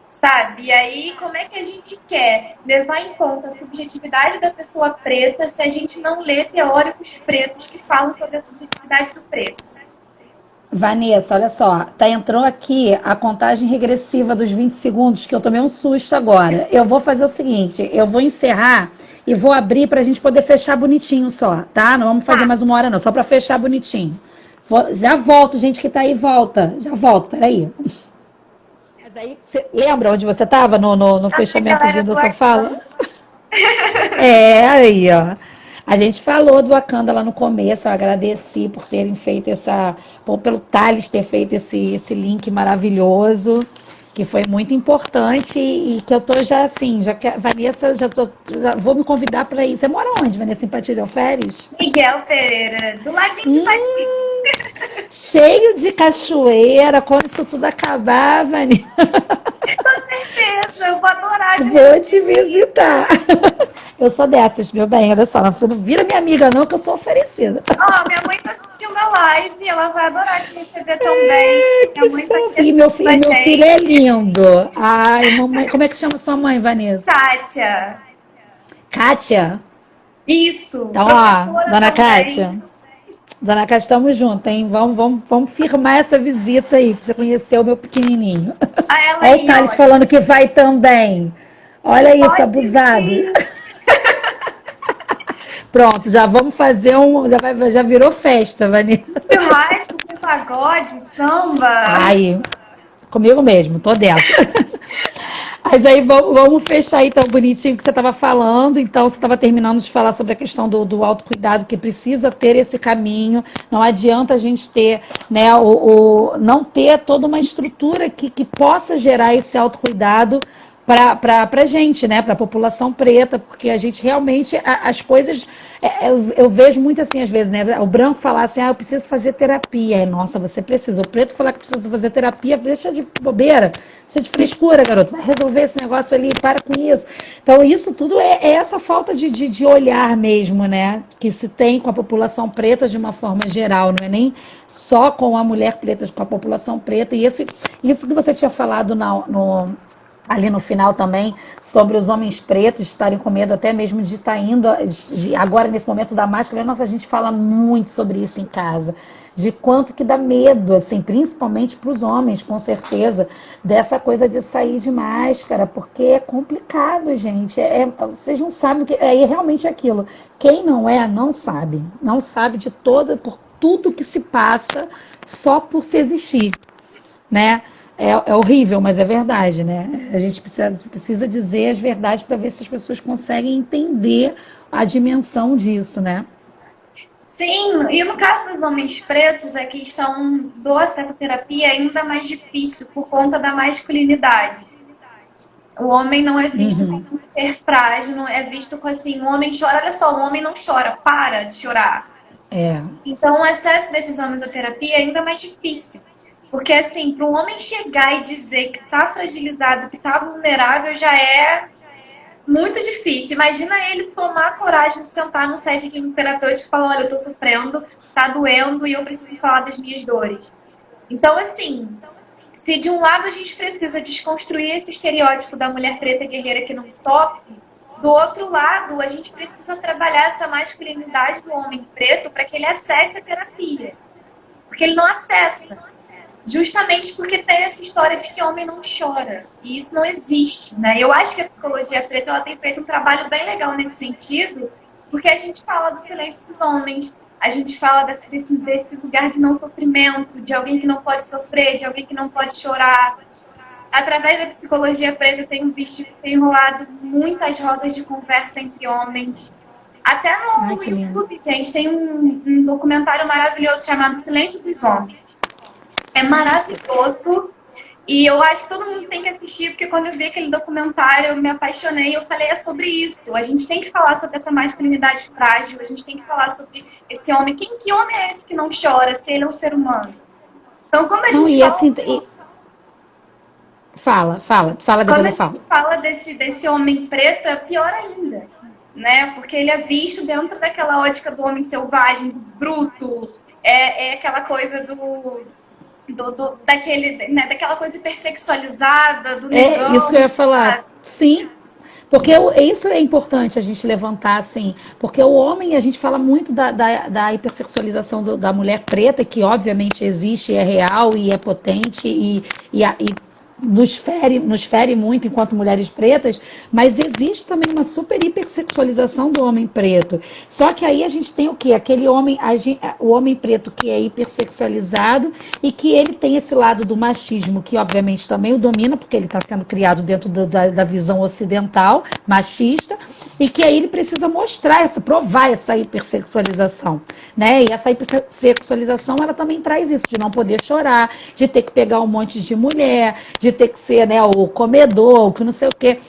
Sabe? E aí, como é que a gente quer levar em conta a subjetividade da pessoa preta se a gente não lê teóricos pretos que falam sobre a subjetividade do preto? Vanessa, olha só, entrou aqui a contagem regressiva dos 20 segundos, que eu tomei um susto agora. Eu vou fazer o seguinte, eu vou encerrar e vou abrir para a gente poder fechar bonitinho só, tá? Não vamos fazer mais uma hora não, só para fechar bonitinho. Já volto, gente que tá aí, volta. Já volto, peraí. Mas aí, você lembra onde você estava no fechamentozinho da sua fala? Aí, ó. A gente falou do Wakanda lá no começo, eu agradeci por terem feito pelo Thales ter feito esse link maravilhoso, que foi muito importante e que eu tô já assim, Vanessa, já vou me convidar para ir. Você mora onde, Vanessa, em Paty del Ferres? Miguel Pereira, do ladinho de Paty. Cheio de cachoeira, quando isso tudo acabar, Vanessa. Com certeza, eu vou adorar. Vou te visitar. Eu sou dessas, meu bem, olha só, não vira minha amiga não, que eu sou oferecida. Minha mãe tá assistindo a live, ela vai adorar te receber também. Minha mãe tá aqui E meu filho é lindo. Ai, mamãe, como é que chama sua mãe, Vanessa? Kátia. Kátia? Isso. Então, ó, dona Kátia. Dona Kátia, estamos juntos, hein? Vamos firmar essa visita aí, pra você conhecer o meu pequenininho. Olha o Thales falando que vai também. Olha isso, abusado. Pronto, já vamos fazer já virou festa, Vanessa. Churrasco com pagode, samba. Ai, comigo mesmo, tô dentro. Mas aí vamos fechar aí tão bonitinho que você estava falando. Então, você estava terminando de falar sobre a questão do autocuidado, que precisa ter esse caminho. Não adianta a gente ter, né, não ter toda uma estrutura que possa gerar esse autocuidado para a gente, né, para a população preta, porque a gente realmente, as coisas, eu vejo muito assim, às vezes, né, o branco falar assim, eu preciso fazer terapia. Nossa, você precisa. O preto falar que precisa fazer terapia, deixa de bobeira, deixa de frescura, garoto, vai resolver esse negócio ali, para com isso. Então, isso tudo é essa falta de olhar mesmo, né, que se tem com a população preta de uma forma geral, não é nem só com a mulher preta, com a população preta. E isso que você tinha falado ali no final também, sobre os homens pretos estarem com medo até mesmo de estar indo, agora nesse momento da máscara, nossa, a gente fala muito sobre isso em casa, de quanto que dá medo, assim, principalmente para os homens, com certeza, dessa coisa de sair de máscara, porque é complicado, gente, vocês não sabem, realmente é aquilo, quem não sabe, não sabe por tudo que se passa só por se existir, né? É horrível, mas é verdade, né? A gente precisa dizer as verdades para ver se as pessoas conseguem entender a dimensão disso, né? Sim, e no caso dos homens pretos, a questão do acesso à terapia é ainda mais difícil por conta da masculinidade. O homem não é visto como um ser frágil, não é visto como assim, o homem chora, olha só, o homem não chora, para de chorar. Então, o acesso desses homens à terapia é ainda mais difícil. Porque, assim, para um homem chegar e dizer que está fragilizado, que está vulnerável, já é muito difícil. Imagina ele tomar a coragem de sentar no set de terapêutico e falar, olha, eu estou sofrendo, está doendo e eu preciso falar das minhas dores. Então, assim, se de um lado a gente precisa desconstruir esse estereótipo da mulher preta guerreira que não sofre, do outro lado, a gente precisa trabalhar essa masculinidade do homem preto para que ele acesse a terapia. Porque ele não acessa. Justamente porque tem essa história de que homem não chora. E isso não existe, né? Eu acho que a psicologia preta ela tem feito um trabalho bem legal nesse sentido, porque a gente fala do silêncio dos homens, a gente fala desse lugar de não sofrimento, de alguém que não pode sofrer, de alguém que não pode chorar. Através da psicologia preta, eu tenho visto que tem rolado muitas rodas de conversa entre homens. Até no YouTube, gente, tem um documentário maravilhoso chamado Silêncio dos Homens. É maravilhoso. E eu acho que todo mundo tem que assistir, porque quando eu vi aquele documentário, eu me apaixonei. Eu falei, é sobre isso. A gente tem que falar sobre essa masculinidade frágil. A gente tem que falar sobre esse homem. Que homem é esse que não chora, se ele é um ser humano? Então, como a gente fala... depois eu falo. Quando a gente fala desse homem preto, é pior ainda. Né? Porque ele é visto dentro daquela ótica do homem selvagem, do bruto. É aquela coisa daquela coisa hipersexualizada, do negão. Isso que eu ia falar. Sim, porque isso é importante a gente levantar, assim, porque o homem, a gente fala muito da hipersexualização da mulher preta, que obviamente existe, é real e é potente e nos fere muito enquanto mulheres pretas, mas existe também uma super hipersexualização do homem preto. Só que aí a gente tem o quê? Aquele homem, o homem preto que é hipersexualizado e que ele tem esse lado do machismo, que obviamente também o domina, porque ele está sendo criado dentro da visão ocidental, machista, e que aí ele precisa provar essa hipersexualização, né? E essa hipersexualização, ela também traz isso, de não poder chorar, de ter que pegar um monte de mulher, de ter que ser, né, o comedor, o que não sei o quê.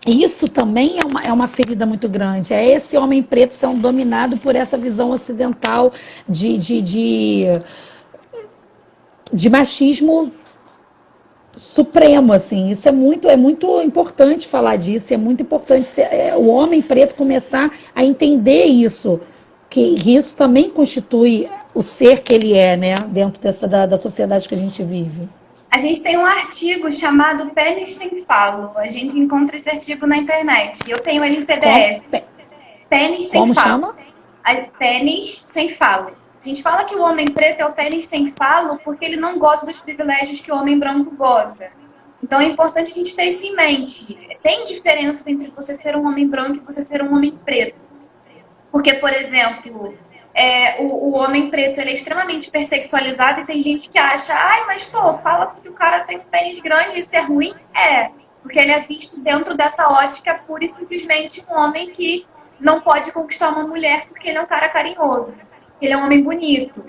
Isso também é uma ferida muito grande. É esse homem preto sendo dominado por essa visão ocidental de machismo supremo, assim. Isso é muito importante falar disso, é muito importante o homem preto começar a entender isso, que isso também constitui o ser que ele é, né, dentro da sociedade que a gente vive. A gente tem um artigo chamado Pênis Sem Falo. A gente encontra esse artigo na internet. Eu tenho ele em PDF. Pênis Sem Falo. Pênis Sem Falo. A gente fala que o homem preto é o pênis sem falo porque ele não gosta dos privilégios que o homem branco goza. Então é importante a gente ter isso em mente. Tem diferença entre você ser um homem branco e você ser um homem preto. Porque, por exemplo, o homem preto ele é extremamente hipersexualizado e tem gente que acha, ai, mas pô, fala que o cara tem um pênis grande, isso é ruim? É, porque ele é visto dentro dessa ótica pura e simplesmente um homem que não pode conquistar uma mulher porque ele é um cara carinhoso, ele é um homem bonito,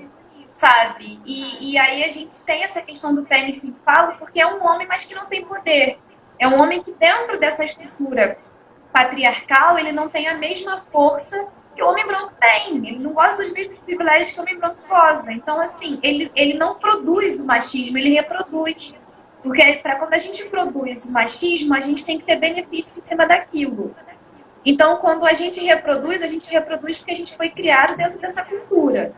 sabe? E aí a gente tem essa questão do pênis em falo porque é um homem, mas que não tem poder. É um homem que dentro dessa estrutura patriarcal, ele não tem a mesma força que o homem branco tem. Ele não gosta dos mesmos privilégios que o homem branco goza. Então, assim, ele não produz o machismo, ele reproduz. Porque para quando a gente produz o machismo, a gente tem que ter benefício em cima daquilo. Então, quando a gente reproduz porque a gente foi criado dentro dessa cultura.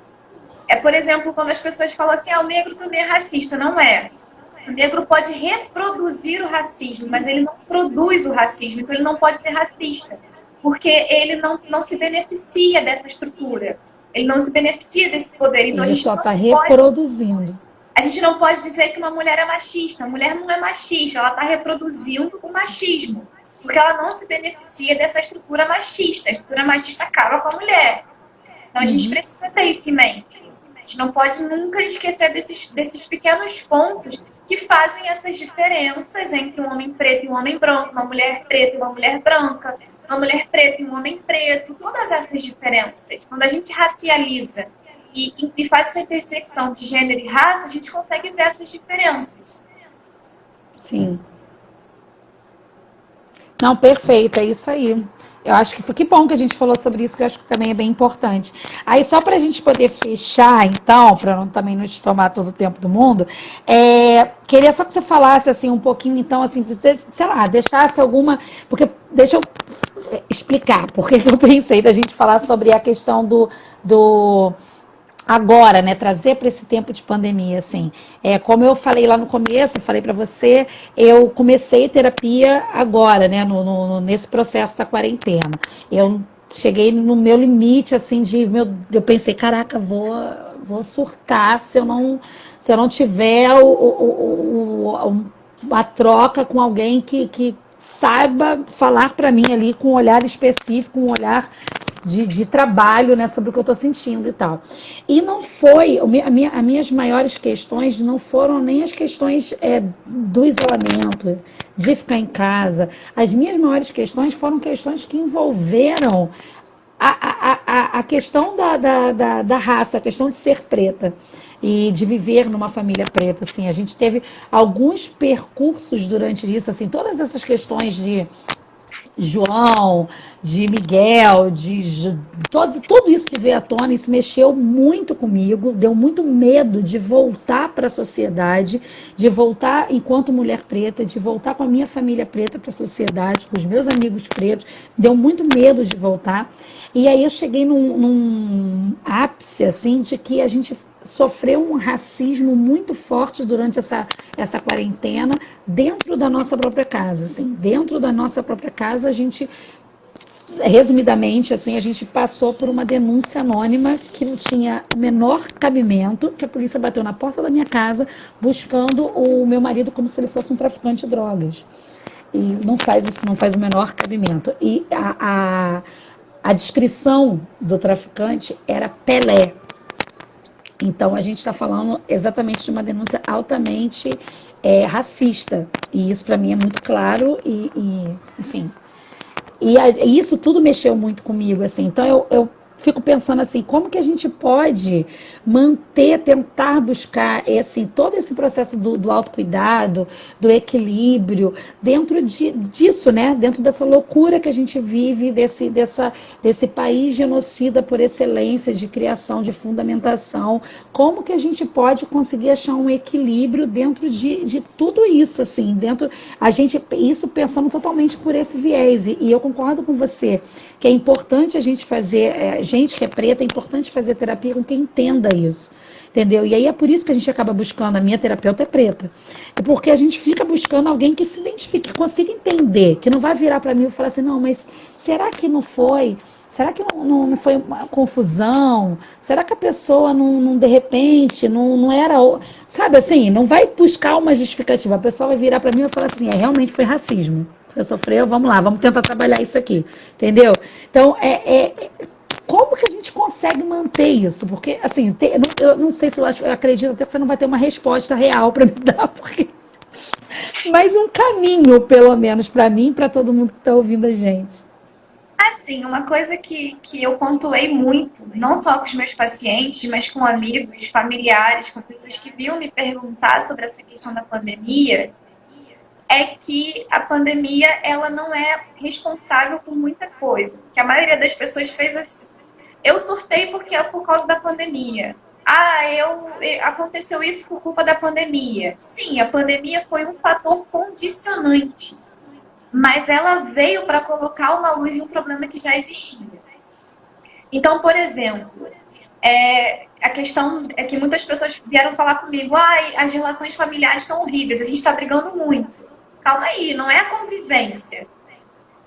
Por exemplo, quando as pessoas falam assim, o negro também é racista. Não é. O negro pode reproduzir o racismo, mas ele não produz o racismo, então ele não pode ser racista, porque ele não se beneficia dessa estrutura, ele não se beneficia desse poder. Então ele só está reproduzindo. A gente não pode dizer que uma mulher é machista. A mulher não é machista, ela está reproduzindo o machismo, porque ela não se beneficia dessa estrutura machista. A estrutura machista acaba com a mulher. Então a gente precisa ter isso em mente. A gente não pode nunca esquecer desses pequenos pontos que fazem essas diferenças entre um homem preto e um homem branco, uma mulher preta e uma mulher branca, uma mulher preta e um homem preto, todas essas diferenças. Quando a gente racializa e faz essa intersecção de gênero e raça, a gente consegue ver essas diferenças. Sim. Não, perfeito, é isso aí. Eu acho que bom que a gente falou sobre isso, que eu acho que também é bem importante. Aí, só para a gente poder fechar, então, para também não te tomar todo o tempo do mundo, queria só que você falasse, assim, um pouquinho, então, assim, sei lá, deixasse alguma... Porque, deixa eu explicar, porque eu pensei da gente falar sobre a questão do agora, né, trazer para esse tempo de pandemia, assim, como eu falei lá no começo, eu falei para você, eu comecei terapia agora, né, nesse processo da quarentena. Eu cheguei no meu limite, assim, eu pensei, caraca, vou surtar se eu não tiver a troca com alguém que saiba falar para mim ali com um olhar específico, um olhar de trabalho, né, sobre o que eu estou sentindo e tal. E não foi, as minhas maiores questões não foram nem as questões do isolamento, de ficar em casa. As minhas maiores questões foram questões que envolveram a questão da raça, a questão de ser preta e de viver numa família preta, assim. A gente teve alguns percursos durante isso, assim, todas essas questões de João, de Miguel, tudo isso que veio à tona, isso mexeu muito comigo, deu muito medo de voltar para a sociedade, de voltar enquanto mulher preta, de voltar com a minha família preta para a sociedade, com os meus amigos pretos, deu muito medo de voltar. E aí eu cheguei num ápice, assim, de que a gente sofreu um racismo muito forte durante essa quarentena dentro da nossa própria casa, assim. Dentro da nossa própria casa, a gente, resumidamente, assim, a gente passou por uma denúncia anônima que não tinha o menor cabimento, que a polícia bateu na porta da minha casa buscando o meu marido como se ele fosse um traficante de drogas. E não faz o menor cabimento. E a descrição do traficante era Pelé. Então, a gente está falando exatamente de uma denúncia altamente racista. E isso, para mim, é muito claro. Enfim. E isso tudo mexeu muito comigo, assim. Então, eu fico pensando assim, como que a gente pode tentar buscar todo esse processo do autocuidado, do equilíbrio, dentro disso, né? Dentro dessa loucura que a gente vive, desse país genocida por excelência, de criação, de fundamentação. Como que a gente pode conseguir achar um equilíbrio dentro de tudo isso, assim, isso pensando totalmente por esse viés. E eu concordo com você que é importante a gente fazer, gente que é preta, é importante fazer terapia com quem entenda isso, entendeu? E aí é por isso que a gente acaba buscando, a minha terapeuta é preta, é porque a gente fica buscando alguém que se identifique, que consiga entender, que não vai virar para mim e falar assim, não, mas será que não foi? Será que não foi uma confusão? Será que a pessoa não de repente, não era... Sabe assim, não vai buscar uma justificativa. A pessoa vai virar para mim e vai falar assim, realmente foi racismo. Você sofreu, vamos lá, vamos tentar trabalhar isso aqui. Entendeu? Então, Como que a gente consegue manter isso? Porque, assim, eu não sei se eu acredito até que você não vai ter uma resposta real para me dar, porque... mas um caminho, pelo menos, para mim e para todo mundo que está ouvindo a gente. Assim, uma coisa que eu pontuei muito, não só com os meus pacientes, mas com amigos, familiares, com pessoas que vinham me perguntar sobre essa questão da pandemia, é que a pandemia ela não é responsável por muita coisa. Que a maioria das pessoas fez assim. Eu surtei porque é por causa da pandemia. Aconteceu isso por culpa da pandemia. Sim, a pandemia foi um fator condicionante, mas ela veio para colocar uma luz em um problema que já existia. Então, por exemplo, a questão é que muitas pessoas vieram falar comigo, as relações familiares estão horríveis, a gente está brigando muito. Calma aí, não é a convivência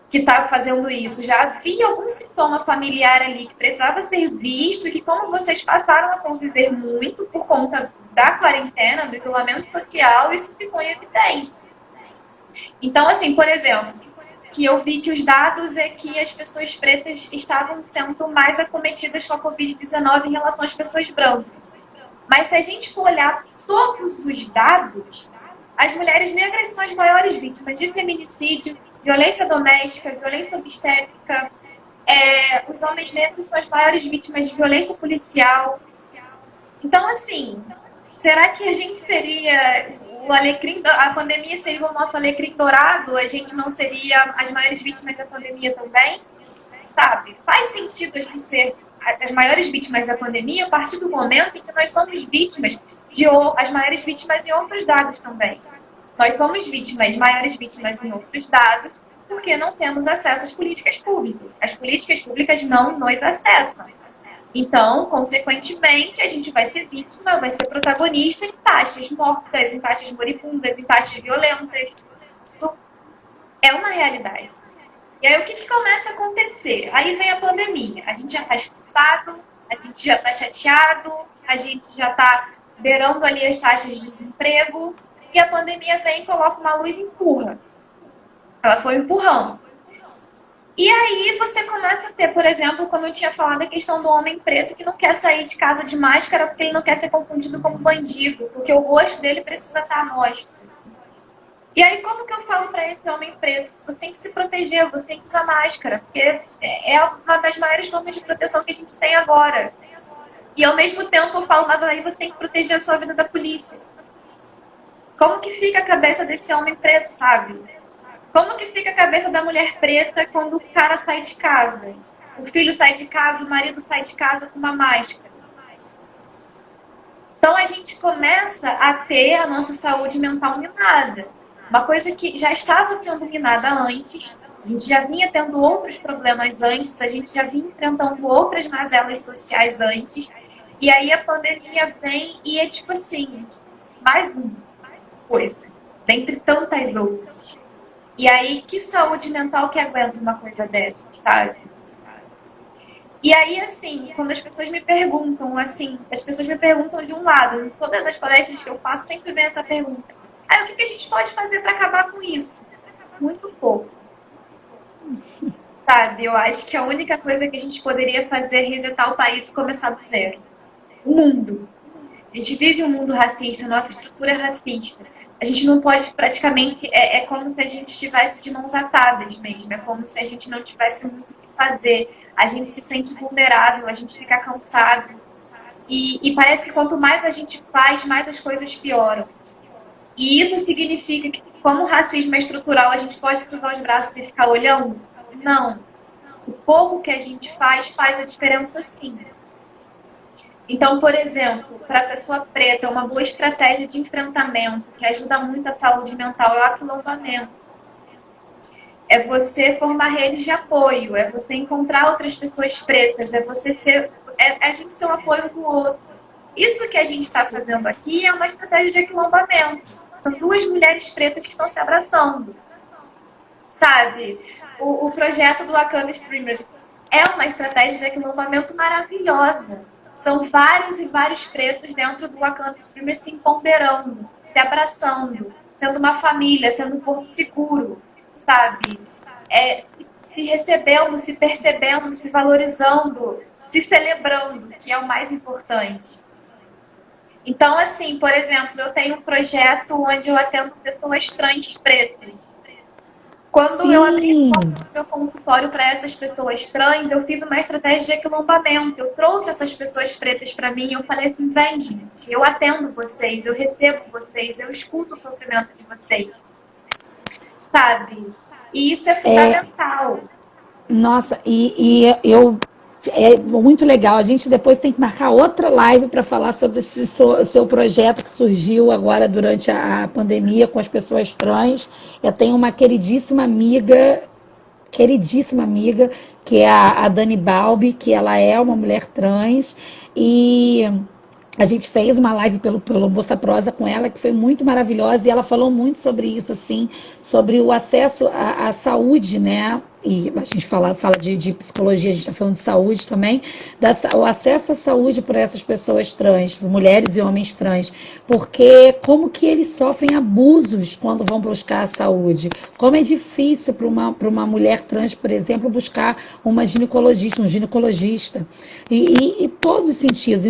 que está fazendo isso. Já havia algum sintoma familiar ali que precisava ser visto, que como vocês passaram a conviver muito por conta da quarentena, do isolamento social, isso ficou em evidência. Então, assim, por exemplo, que eu vi que os dados é que as pessoas pretas estavam sendo mais acometidas com a Covid-19 em relação às pessoas brancas. Mas se a gente for olhar todos os dados, as mulheres negras são as maiores vítimas de feminicídio, violência doméstica, violência obstétrica. Os homens negros são as maiores vítimas de violência policial. Então, assim, será que a gente seria o alecrim, a pandemia seria o nosso alecrim dourado? A gente não seria as maiores vítimas da pandemia também? Sabe? Faz sentido a gente ser as maiores vítimas da pandemia a partir do momento em que nós somos vítimas as maiores vítimas em outros dados também. Nós somos maiores vítimas em outros dados, porque não temos acesso às políticas públicas. As políticas públicas não nos acessam. Então, consequentemente, a gente vai ser vítima, vai ser protagonista em taxas mortas, em taxas moribundas, em taxas violentas. Isso é uma realidade. E aí, o que começa a acontecer? Aí vem a pandemia. A gente já está estressado, a gente já está chateado, a gente já está beirando ali as taxas de desemprego, e a pandemia vem e coloca uma luz e empurra. Ela foi empurrando. E aí você começa a ter, por exemplo, como eu tinha falado, a questão do homem preto que não quer sair de casa de máscara porque ele não quer ser confundido como bandido, porque o rosto dele precisa estar à mostra. E aí como que eu falo para esse homem preto? Você tem que se proteger, você tem que usar máscara, porque é uma das maiores formas de proteção que a gente tem agora. E ao mesmo tempo eu falo, mas aí você tem que proteger a sua vida da polícia. Como que fica a cabeça desse homem preto, sabe? Como que fica a cabeça da mulher preta quando o cara sai de casa? O filho sai de casa, o marido sai de casa com uma máscara. Então a gente começa a ter a nossa saúde mental minada. Uma coisa que já estava sendo minada antes, a gente já vinha tendo outros problemas antes, a gente já vinha enfrentando outras mazelas sociais antes, e aí a pandemia vem e é tipo assim, mais uma coisa, dentre tantas outras. E aí, que saúde mental que aguenta uma coisa dessa, sabe? E aí, assim, quando as pessoas me perguntam, assim, as pessoas me perguntam de um lado, em todas as palestras que eu faço, sempre vem essa pergunta. O que a gente pode fazer para acabar com isso? Muito pouco. Sabe? Eu acho que a única coisa que a gente poderia fazer é resetar o país e começar do zero. O mundo. A gente vive um mundo racista, nossa estrutura é racista. A gente não pode praticamente... É como se a gente estivesse de mãos atadas mesmo. É como se a gente não tivesse muito o que fazer. A gente se sente vulnerável, a gente fica cansado. E parece que quanto mais a gente faz, mais as coisas pioram. E isso significa que, como o racismo é estrutural, a gente pode cruzar os braços e ficar olhando? Não. O pouco que a gente faz a diferença sim. Então, por exemplo, para a pessoa preta, uma boa estratégia de enfrentamento, que ajuda muito a saúde mental, é o aquilombamento. É você formar redes de apoio, é você encontrar outras pessoas pretas, é você ser... a gente ser um apoio do outro. Isso que a gente está fazendo aqui é uma estratégia de aquilombamento. São duas mulheres pretas que estão se abraçando. Sabe? O projeto do Wakanda Streamers é uma estratégia de aquilombamento maravilhosa. São vários e vários pretos dentro do Wakanda Streamers se empoderando, se abraçando, sendo uma família, sendo um porto seguro, sabe? se recebendo, se percebendo, se valorizando, se celebrando, que é o mais importante. Então, assim, por exemplo, eu tenho um projeto onde eu atendo pessoas trans pretas. Quando eu abri as Sim. portas do meu consultório para essas pessoas trans, eu fiz uma estratégia de aquilombamento. Eu trouxe essas pessoas pretas para mim e eu falei assim, vem, gente, eu atendo vocês, eu recebo vocês, eu escuto o sofrimento de vocês, sabe? E isso é fundamental. Nossa, é muito legal. A gente depois tem que marcar outra live para falar sobre esse seu projeto que surgiu agora durante a pandemia com as pessoas trans. Eu tenho uma queridíssima amiga, que é a Dani Balbi, que ela é uma mulher trans e a gente fez uma live pelo Moça Prosa com ela, que foi muito maravilhosa, e ela falou muito sobre isso, assim, sobre o acesso à saúde, né? E a gente fala de psicologia, a gente está falando de saúde também, o acesso à saúde para essas pessoas trans, mulheres e homens trans, porque como que eles sofrem abusos quando vão buscar a saúde, como é difícil para uma mulher trans, por exemplo, buscar uma ginecologista, um ginecologista, e todos os sentidos,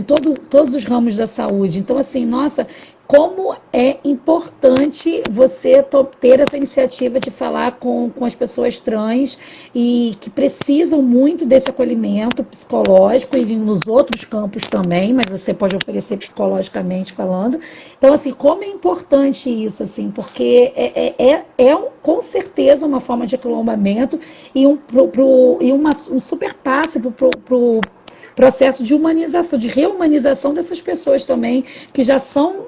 todos os ramos da saúde. Então, assim, nossa, como é importante você ter essa iniciativa de falar com as pessoas trans e que precisam muito desse acolhimento psicológico e nos outros campos também, mas você pode oferecer psicologicamente falando. Então, assim, como é importante isso, assim, porque com certeza uma forma de aquilombamento e um super passe para o processo de humanização, de reumanização dessas pessoas também, que já são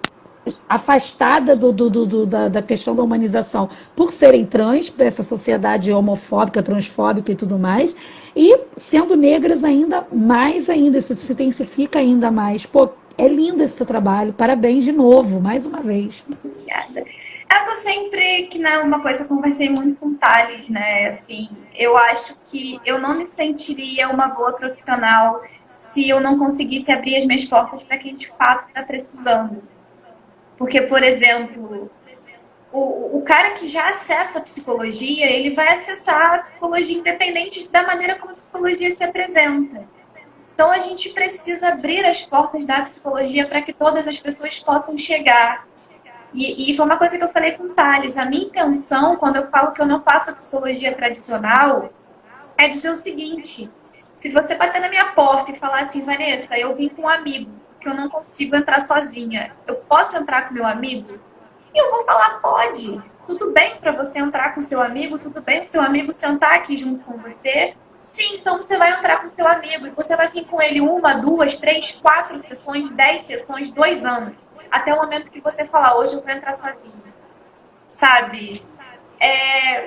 afastada da questão da humanização por serem trans, por essa sociedade homofóbica, transfóbica e tudo mais, e sendo negras ainda, isso se intensifica ainda mais. Pô, é lindo esse teu trabalho, parabéns de novo, mais uma vez. Obrigada. Eu sempre que não é uma coisa, eu conversei muito com o Thales, né? Assim, eu acho que eu não me sentiria uma boa profissional se eu não conseguisse abrir as minhas portas para quem de fato está precisando. Porque, por exemplo, o cara que já acessa a psicologia, ele vai acessar a psicologia independente da maneira como a psicologia se apresenta. Então, a gente precisa abrir as portas da psicologia para que todas as pessoas possam chegar. E foi uma coisa que eu falei com o Thales. A minha intenção, quando eu falo que eu não faço a psicologia tradicional, é dizer o seguinte: se você bater na minha porta e falar assim, Vanessa, eu vim com um amigo, que eu não consigo entrar sozinha, eu posso entrar com meu amigo? E eu vou falar, pode. Tudo bem para você entrar com seu amigo, tudo bem para seu amigo sentar aqui junto com você. Sim, então você vai entrar com seu amigo e você vai vir com ele 1, 2, 3, 4 sessões, 10 sessões, 2 anos. Até o momento que você falar, hoje eu vou entrar sozinha. Sabe?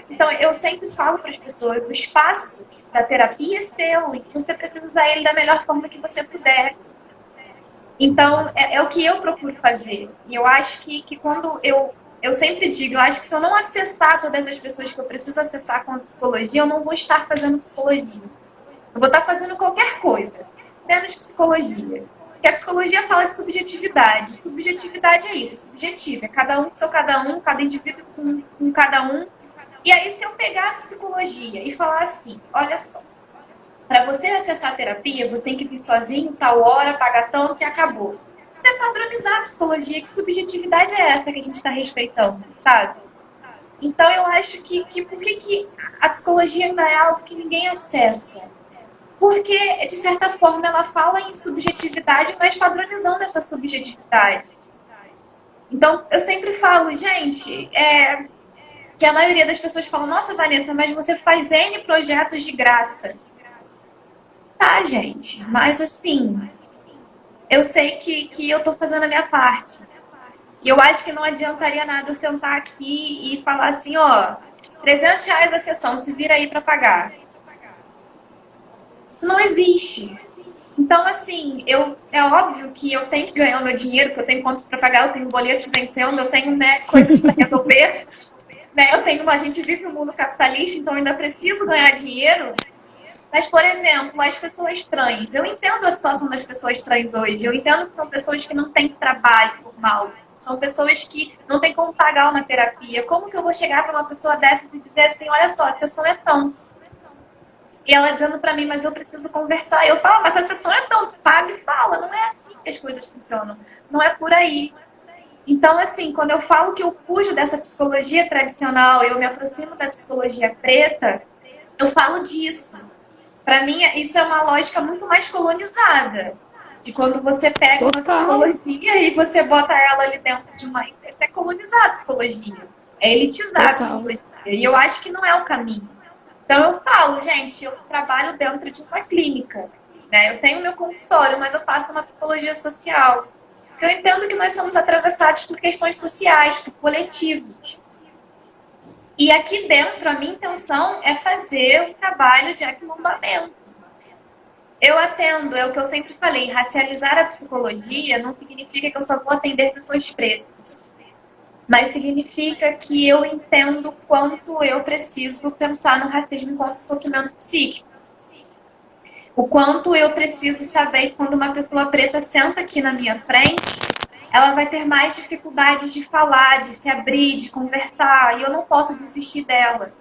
Então, eu sempre falo para as pessoas, o espaço da terapia é seu e que você precisa usar ele da melhor forma que você puder. Então, é o que eu procuro fazer. E eu acho que quando eu sempre digo, eu acho que se eu não acessar todas as pessoas que eu preciso acessar com a psicologia, eu não vou estar fazendo psicologia. Eu vou estar fazendo qualquer coisa, menos psicologia. Porque a psicologia fala de subjetividade. Subjetividade é isso, é subjetivo. É cada um com seu cada um, cada indivíduo com cada um. E aí, se eu pegar a psicologia e falar assim, olha só, para você acessar a terapia, você tem que vir sozinho, tal hora, pagar tanto e acabou. Isso é padronizar a psicologia. Que subjetividade é essa que a gente está respeitando, sabe? Então, eu acho que por que a psicologia ainda é algo que ninguém acessa? Porque, de certa forma, ela fala em subjetividade, mas padronizando essa subjetividade. Então, eu sempre falo, gente, que a maioria das pessoas fala, nossa, Vanessa, mas você faz N projetos de graça. Tá, gente, mas assim, eu sei que eu tô fazendo a minha parte. E eu acho que não adiantaria nada eu tentar aqui e falar assim, ó, R$ 300 a sessão, se vira aí para pagar. Isso não existe. Então, assim, é óbvio que eu tenho que ganhar o meu dinheiro, que eu tenho contas para pagar, eu tenho boletos vencendo, eu tenho, né, coisas para resolver. Né? A gente vive no mundo capitalista, então eu ainda preciso ganhar dinheiro. Mas, por exemplo, as pessoas trans, eu entendo a situação das pessoas trans hoje, eu entendo que são pessoas que não têm trabalho normal, são pessoas que não têm como pagar uma terapia. Como que eu vou chegar para uma pessoa dessa e dizer assim, olha só, a sessão é tanto? E ela dizendo pra mim, mas eu preciso conversar. E eu falo, mas a sessão é tão sabe, fala, não é assim que as coisas funcionam. Não é por aí. Então, assim, quando eu falo que eu fujo dessa psicologia tradicional, eu me aproximo da psicologia preta, eu falo disso. Para mim, isso é uma lógica muito mais colonizada. De quando você pega uma Total, psicologia e você bota ela ali dentro de uma. Isso é colonizar a psicologia. É elitizar a total. psicologia. E eu acho que não é o caminho. Então eu falo, gente, eu trabalho dentro de uma clínica. Né? Eu tenho meu consultório, mas eu faço uma psicologia social. Eu entendo que nós somos atravessados por questões sociais, por coletivos. E aqui dentro, a minha intenção é fazer um trabalho de aquilombamento. Eu atendo, é o que eu sempre falei, racializar a psicologia não significa que eu só vou atender pessoas pretas, mas significa que eu entendo quanto eu preciso pensar no racismo enquanto sofrimento psíquico. O quanto eu preciso saber que quando uma pessoa preta senta aqui na minha frente, ela vai ter mais dificuldades de falar, de se abrir, de conversar, e eu não posso desistir dela.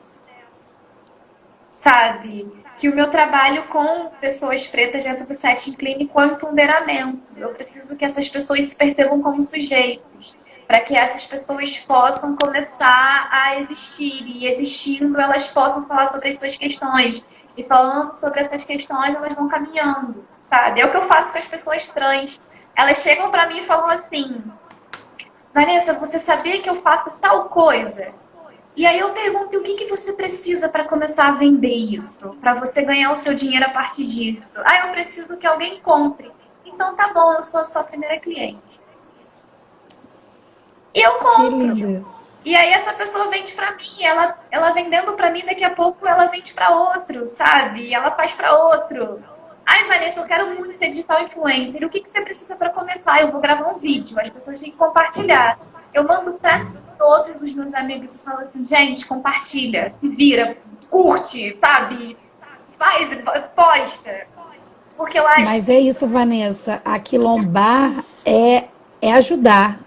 Sabe? Que o meu trabalho com pessoas pretas dentro do setting clínico é um empoderamento. Eu preciso que essas pessoas se percebam como sujeitos, para que essas pessoas possam começar a existir, e existindo, elas possam falar sobre as suas questões. E falando sobre essas questões, elas vão caminhando, sabe? É o que eu faço com as pessoas trans. Elas chegam para mim e falam assim: Vanessa, você sabia que eu faço tal coisa? E aí eu pergunto, o que que você precisa para começar a vender isso? Para você ganhar o seu dinheiro a partir disso? Ah, eu preciso que alguém compre. Então tá bom, eu sou a sua primeira cliente. E eu Que compro. lindo isso. E aí essa pessoa vende para mim, ela vendendo para mim, daqui a pouco ela vende para outro, sabe? E ela faz para outro. Ai, Vanessa, eu quero muito ser digital influencer. O que que você precisa para começar? Eu vou gravar um vídeo, as pessoas têm que compartilhar. Eu mando para todos os meus amigos e falo assim, gente, compartilha, se vira, curte, sabe? Faz, posta. Porque eu acho Mas é que isso, Vanessa. Aquilombar é ajudar.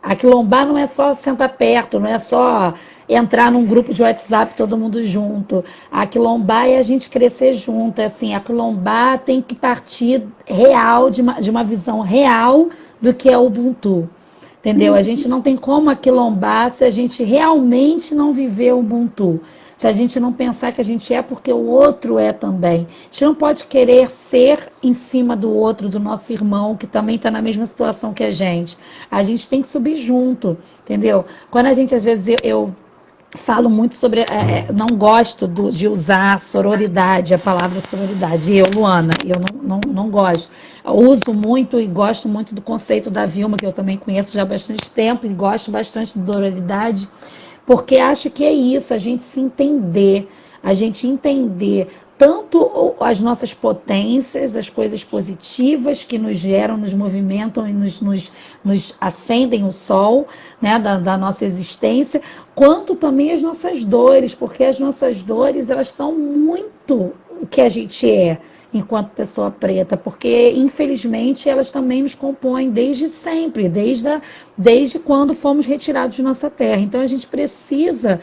Aquilombar não é só sentar perto, não é só entrar num grupo de WhatsApp todo mundo junto. Aquilombar é a gente crescer junto. É assim, aquilombar tem que partir real, de uma visão real do que é o Ubuntu. Entendeu? A gente não tem como aquilombar se a gente realmente não viver o Ubuntu. Se a gente não pensar que a gente é porque o outro é também. A gente não pode querer ser em cima do outro, do nosso irmão, que também está na mesma situação que a gente. A gente tem que subir junto, entendeu? Quando a gente, às vezes, eu falo muito sobre. Não gosto de usar sororidade, a palavra sororidade. Eu, Luana, eu não gosto. Eu uso muito e gosto muito do conceito da Vilma, que eu também conheço já há bastante tempo, e gosto bastante de sororidade, porque acho que é isso, a gente se entender, a gente entender tanto as nossas potências, as coisas positivas que nos geram, nos movimentam e nos acendem o sol, né, da nossa existência, quanto também as nossas dores, porque as nossas dores, elas são muito o que a gente é enquanto pessoa preta, porque infelizmente elas também nos compõem desde sempre, desde quando fomos retirados de nossa terra. Então a gente precisa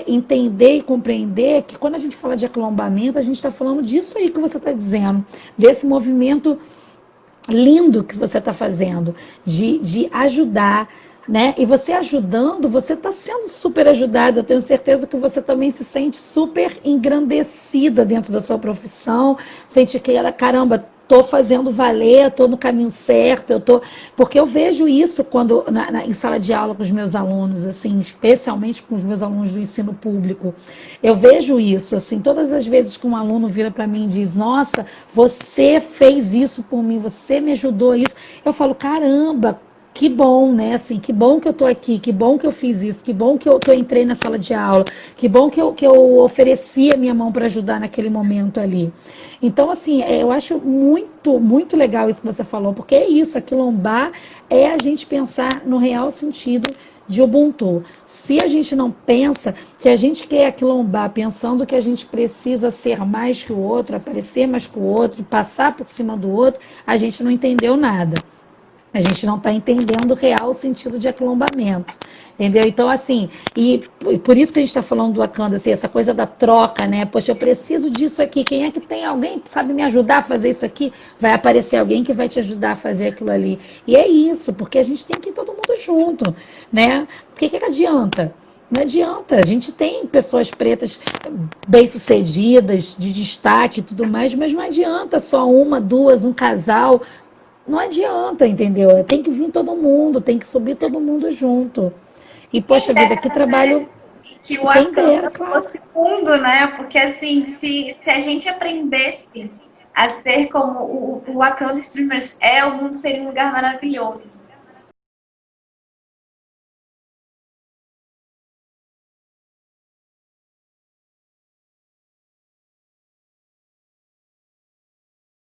entender e compreender que quando a gente fala de aquilombamento, a gente está falando disso aí que você está dizendo, desse movimento lindo que você está fazendo, de ajudar, né? E você ajudando, você está sendo super ajudado. Eu tenho certeza que você também se sente super engrandecida dentro da sua profissão, sente que, caramba, estou fazendo valer, estou no caminho certo, porque eu vejo isso quando em sala de aula com os meus alunos, assim, especialmente com os meus alunos do ensino público, eu vejo isso, assim, todas as vezes que um aluno vira para mim e diz, nossa, você fez isso por mim, você me ajudou isso, eu falo, caramba, que bom, né? Assim, que bom que eu estou aqui, que bom que eu fiz isso, que bom que eu entrei na sala de aula, que bom que eu ofereci a minha mão para ajudar naquele momento ali. Então, assim, eu acho muito, muito legal isso que você falou, porque é isso, aquilombar é a gente pensar no real sentido de Ubuntu. Se a gente não pensa, se a gente quer aquilombar pensando que a gente precisa ser mais que o outro, aparecer mais que o outro, passar por cima do outro, a gente não entendeu nada. A gente não está entendendo o real sentido de aquilombamento. Entendeu? Então, assim, e por isso que a gente está falando do Wakanda, assim, essa coisa da troca, né? Poxa, eu preciso disso aqui. Quem é que tem alguém que sabe me ajudar a fazer isso aqui? Vai aparecer alguém que vai te ajudar a fazer aquilo ali. E é isso, porque a gente tem que ir todo mundo junto, né? O que adianta? Não adianta. A gente tem pessoas pretas bem-sucedidas, de destaque e tudo mais, mas não adianta só uma, duas, um casal. Não adianta, entendeu? Tem que vir todo mundo, tem que subir todo mundo junto. E, Quem poxa vida, que dera, né? trabalho. Que o Quem dera, Wakanda claro. fosse mundo, né? Porque assim, se a gente aprendesse a ser como o Wakanda Streamers é, o mundo seria um lugar maravilhoso.